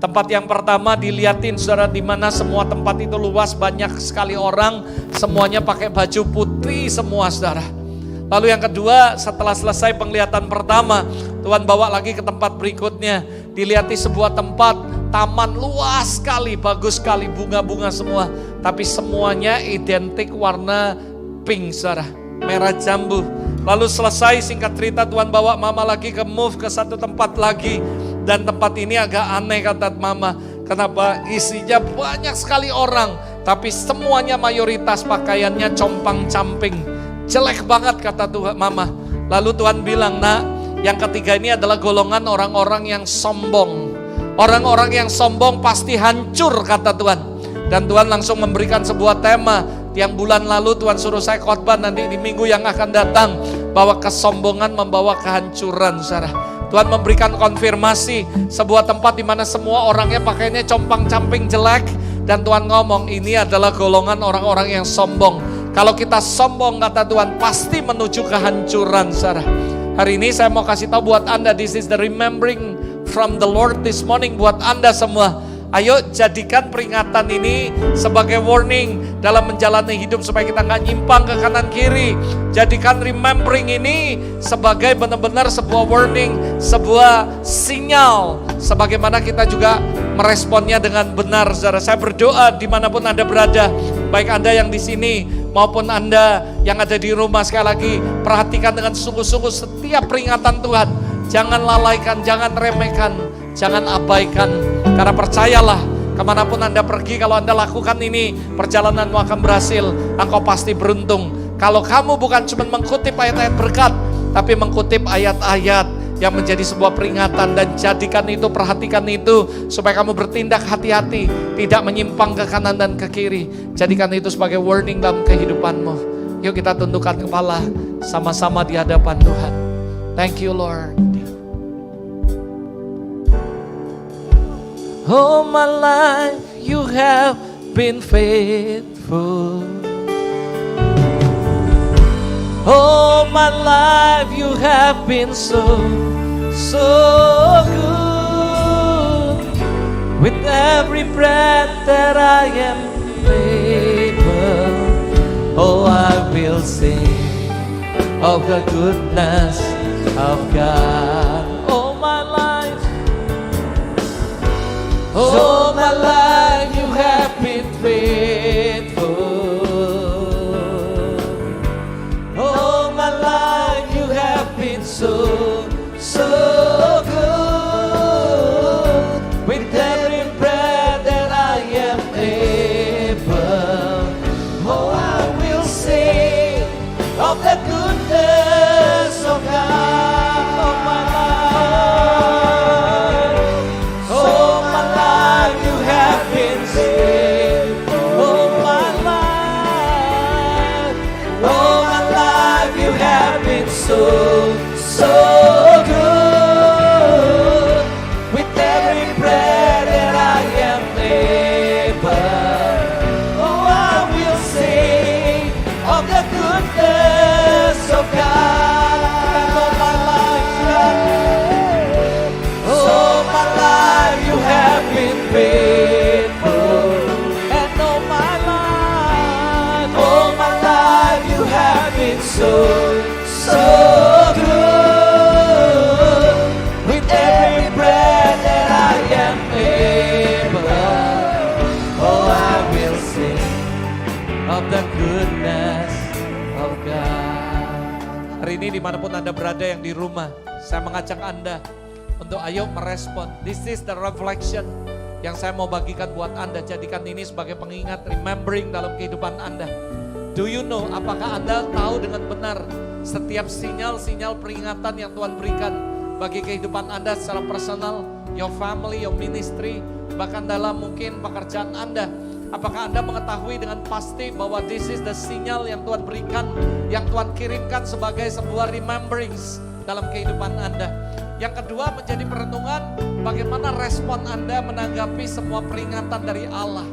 Tempat yang pertama dilihatin, saudara, di mana semua tempat itu luas, banyak sekali orang, semuanya pakai baju putih semua, saudara. Lalu yang kedua, setelah selesai penglihatan pertama, Tuhan bawa lagi ke tempat berikutnya. Dilihati sebuah tempat, taman luas sekali, bagus sekali, bunga-bunga semua. Tapi semuanya identik warna pink, saudara, merah jambu. Lalu selesai, singkat cerita, Tuhan bawa Mama lagi move ke satu tempat lagi. Dan tempat ini agak aneh, kata Mama. Kenapa? Isinya banyak sekali orang, tapi semuanya mayoritas pakaiannya compang-camping. Jelek banget, kata Tuhan Mama. Lalu Tuhan bilang, nak, yang ketiga ini adalah golongan orang-orang yang sombong. Orang-orang yang sombong pasti hancur, kata Tuhan. Dan Tuhan langsung memberikan sebuah tema. Yang bulan lalu Tuhan suruh saya khotbah, nanti di minggu yang akan datang, bahwa kesombongan membawa kehancuran, saudara. Tuhan memberikan konfirmasi sebuah tempat di mana semua orangnya pakainya compang-camping jelek. Dan Tuhan ngomong, ini adalah golongan orang-orang yang sombong. Kalau kita sombong, kata Tuhan, pasti menuju kehancuran, saudara. Hari ini saya mau kasih tahu buat Anda, this is the remembering from the Lord this morning buat Anda semua. Ayo jadikan peringatan ini sebagai warning dalam menjalani hidup supaya kita nggak nyimpang ke kanan kiri. Jadikan remembering ini sebagai benar-benar sebuah warning, sebuah sinyal, sebagaimana kita juga meresponnya dengan benar, saudara. Saya berdoa dimanapun Anda berada, baik Anda yang di sini maupun Anda yang ada di rumah, sekali lagi perhatikan dengan sungguh-sungguh setiap peringatan Tuhan. Jangan lalaikan, jangan remehkan, jangan abaikan. Karena percayalah, kemanapun Anda pergi, kalau Anda lakukan ini, perjalananmu akan berhasil. Engkau pasti beruntung. Kalau kamu bukan cuma mengutip ayat-ayat berkat, tapi mengutip ayat-ayat yang menjadi sebuah peringatan. Dan jadikan itu, perhatikan itu, supaya kamu bertindak hati-hati, tidak menyimpang ke kanan dan ke kiri. Jadikan itu sebagai warning dalam kehidupanmu. Yuk kita tundukkan kepala sama-sama di hadapan Tuhan. Thank you, Lord. All my life you have been faithful. All my life you have been so good. With every breath that I am able, oh, I will sing of the goodness of God. All my life, all my life you have been faithful. All my life you have been so good. With every breath that I am able, oh, I will sing of the goodness of God. All my life, all my life you have been faithful. All my life, all my life you have been so good. With every breath that I am able, oh, I will sing of the goodness of God. All my life you have been faithful. And all my life you have been so good. With every breath that I am able, Hari ini dimanapun Anda berada yang di rumah, saya mengajak Anda untuk ayo merespon. This is the reflection yang saya mau bagikan buat Anda. Jadikan ini sebagai pengingat, remembering dalam kehidupan Anda. Do you know, apakah Anda tahu dengan benar setiap sinyal-sinyal peringatan yang Tuhan berikan bagi kehidupan Anda secara personal, your family, your ministry, bahkan dalam mungkin pekerjaan Anda. Apakah Anda mengetahui dengan pasti bahwa this is the sinyal yang Tuhan berikan, yang Tuhan kirimkan sebagai sebuah rememberings dalam kehidupan Anda. Yang kedua menjadi perenungan bagaimana respon Anda menanggapi semua peringatan dari Allah.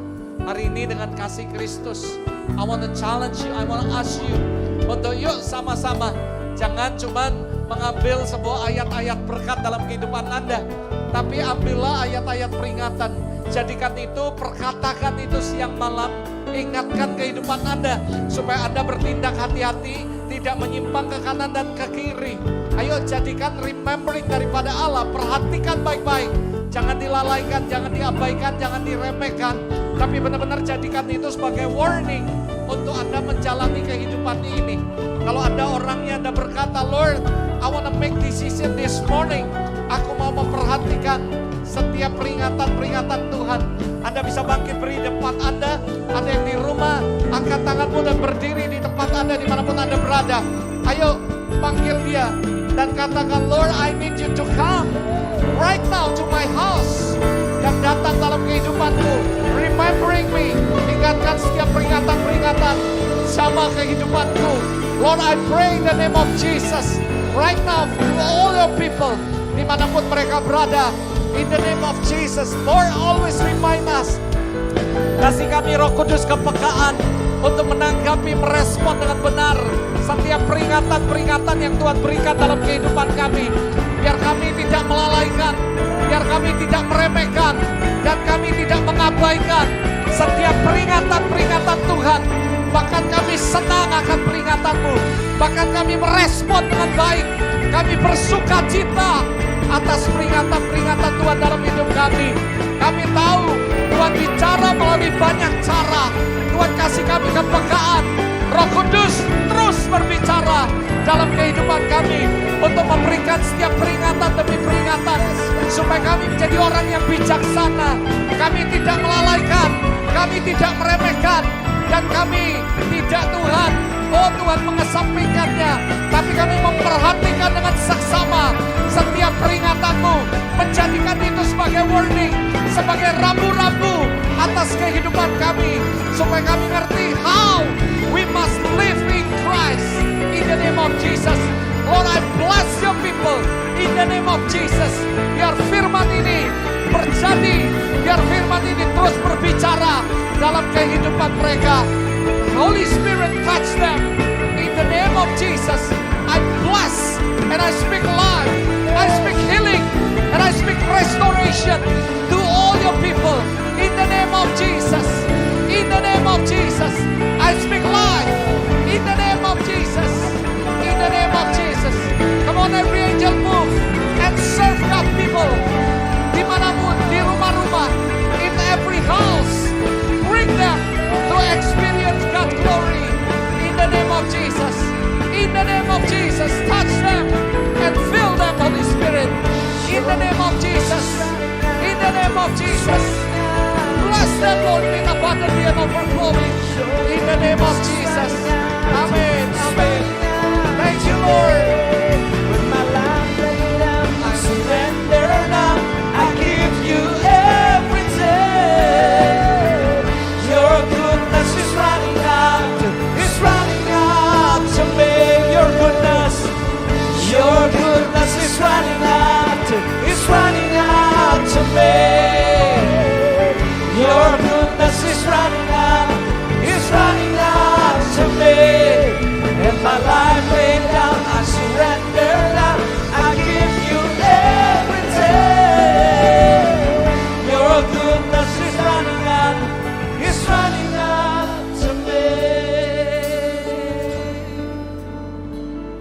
Hari ini dengan kasih Kristus, I want to challenge you, I want to ask you untuk yuk sama-sama, jangan cuman mengambil sebuah ayat-ayat berkat dalam kehidupan Anda, tapi ambillah ayat-ayat peringatan. Jadikan itu, perkatakan itu siang malam, ingatkan kehidupan Anda supaya Anda bertindak hati-hati, tidak menyimpang ke kanan dan ke kiri. Ayo jadikan remembering daripada Allah, perhatikan baik-baik, jangan dilalaikan, jangan diabaikan, jangan diremehkan, tapi benar-benar jadikan itu sebagai warning untuk Anda menjalani kehidupan ini. Kalau Anda orangnya Anda berkata, Lord, I want to make decision this morning, aku mau memperhatikan setiap peringatan-peringatan Tuhan. Anda bisa bangkit berdiri di depan Anda. Ada yang di rumah, angkat tanganmu dan berdiri di tempat Anda dimanapun Anda berada. Ayo panggil dia dan katakan, Lord, I need you to come right now to my house. Dan datang dalam kehidupanku, remembering me, ingatkan setiap peringatan-peringatan sama kehidupanku. Lord, I pray in the name of Jesus right now for all your people dimanapun mereka berada. In the name of Jesus, Lord, always remind us. Kasih kami Roh Kudus kepekaan untuk menanggapi, merespon dengan benar setiap peringatan-peringatan yang Tuhan berikan dalam kehidupan kami. Biar kami tidak melalaikan, biar kami tidak meremehkan, dan kami tidak mengabaikan setiap peringatan-peringatan Tuhan. Bahkan kami senang akan peringatan-Mu, bahkan kami merespon dengan baik. Kami bersuka cita atas peringatan-peringatan Tuhan dalam hidup kami. Kami tahu Tuhan bicara melalui banyak cara. Tuhan kasih kami kepekaan. Roh Kudus terus berbicara dalam kehidupan kami untuk memberikan setiap peringatan demi peringatan supaya kami menjadi orang yang bijaksana. Kami tidak melalaikan, kami tidak meremehkan, dan kami tidak Tuhan, oh Tuhan mengesampingkannya, tapi kami memperhatikan dengan saksama setiap peringatan-Mu, menjadikan itu sebagai warning, sebagai rambu-rambu atas kehidupan kami, supaya kami ngerti how we must live in Christ. In the name of Jesus, Lord, I bless your people. In the name of Jesus, biar firman ini terjadi, biar firman ini terus berbicara dalam kehidupan mereka. Holy Spirit, touch them. In the name of Jesus, I bless and I speak life, I speak healing, and I speak restoration to all your people. In the name of Jesus, in the name of Jesus, I speak life. In the name of Jesus, in the name of Jesus. Come on, every angel move and serve God people. Dimanapun, di rumah-rumah, in every house, bring them to experience God's glory. In the name of Jesus, in the name of Jesus, touch them and fill them, Holy Spirit. In the name of Jesus, in the name of Jesus, bless them, Lord, in abundantly and overflowing.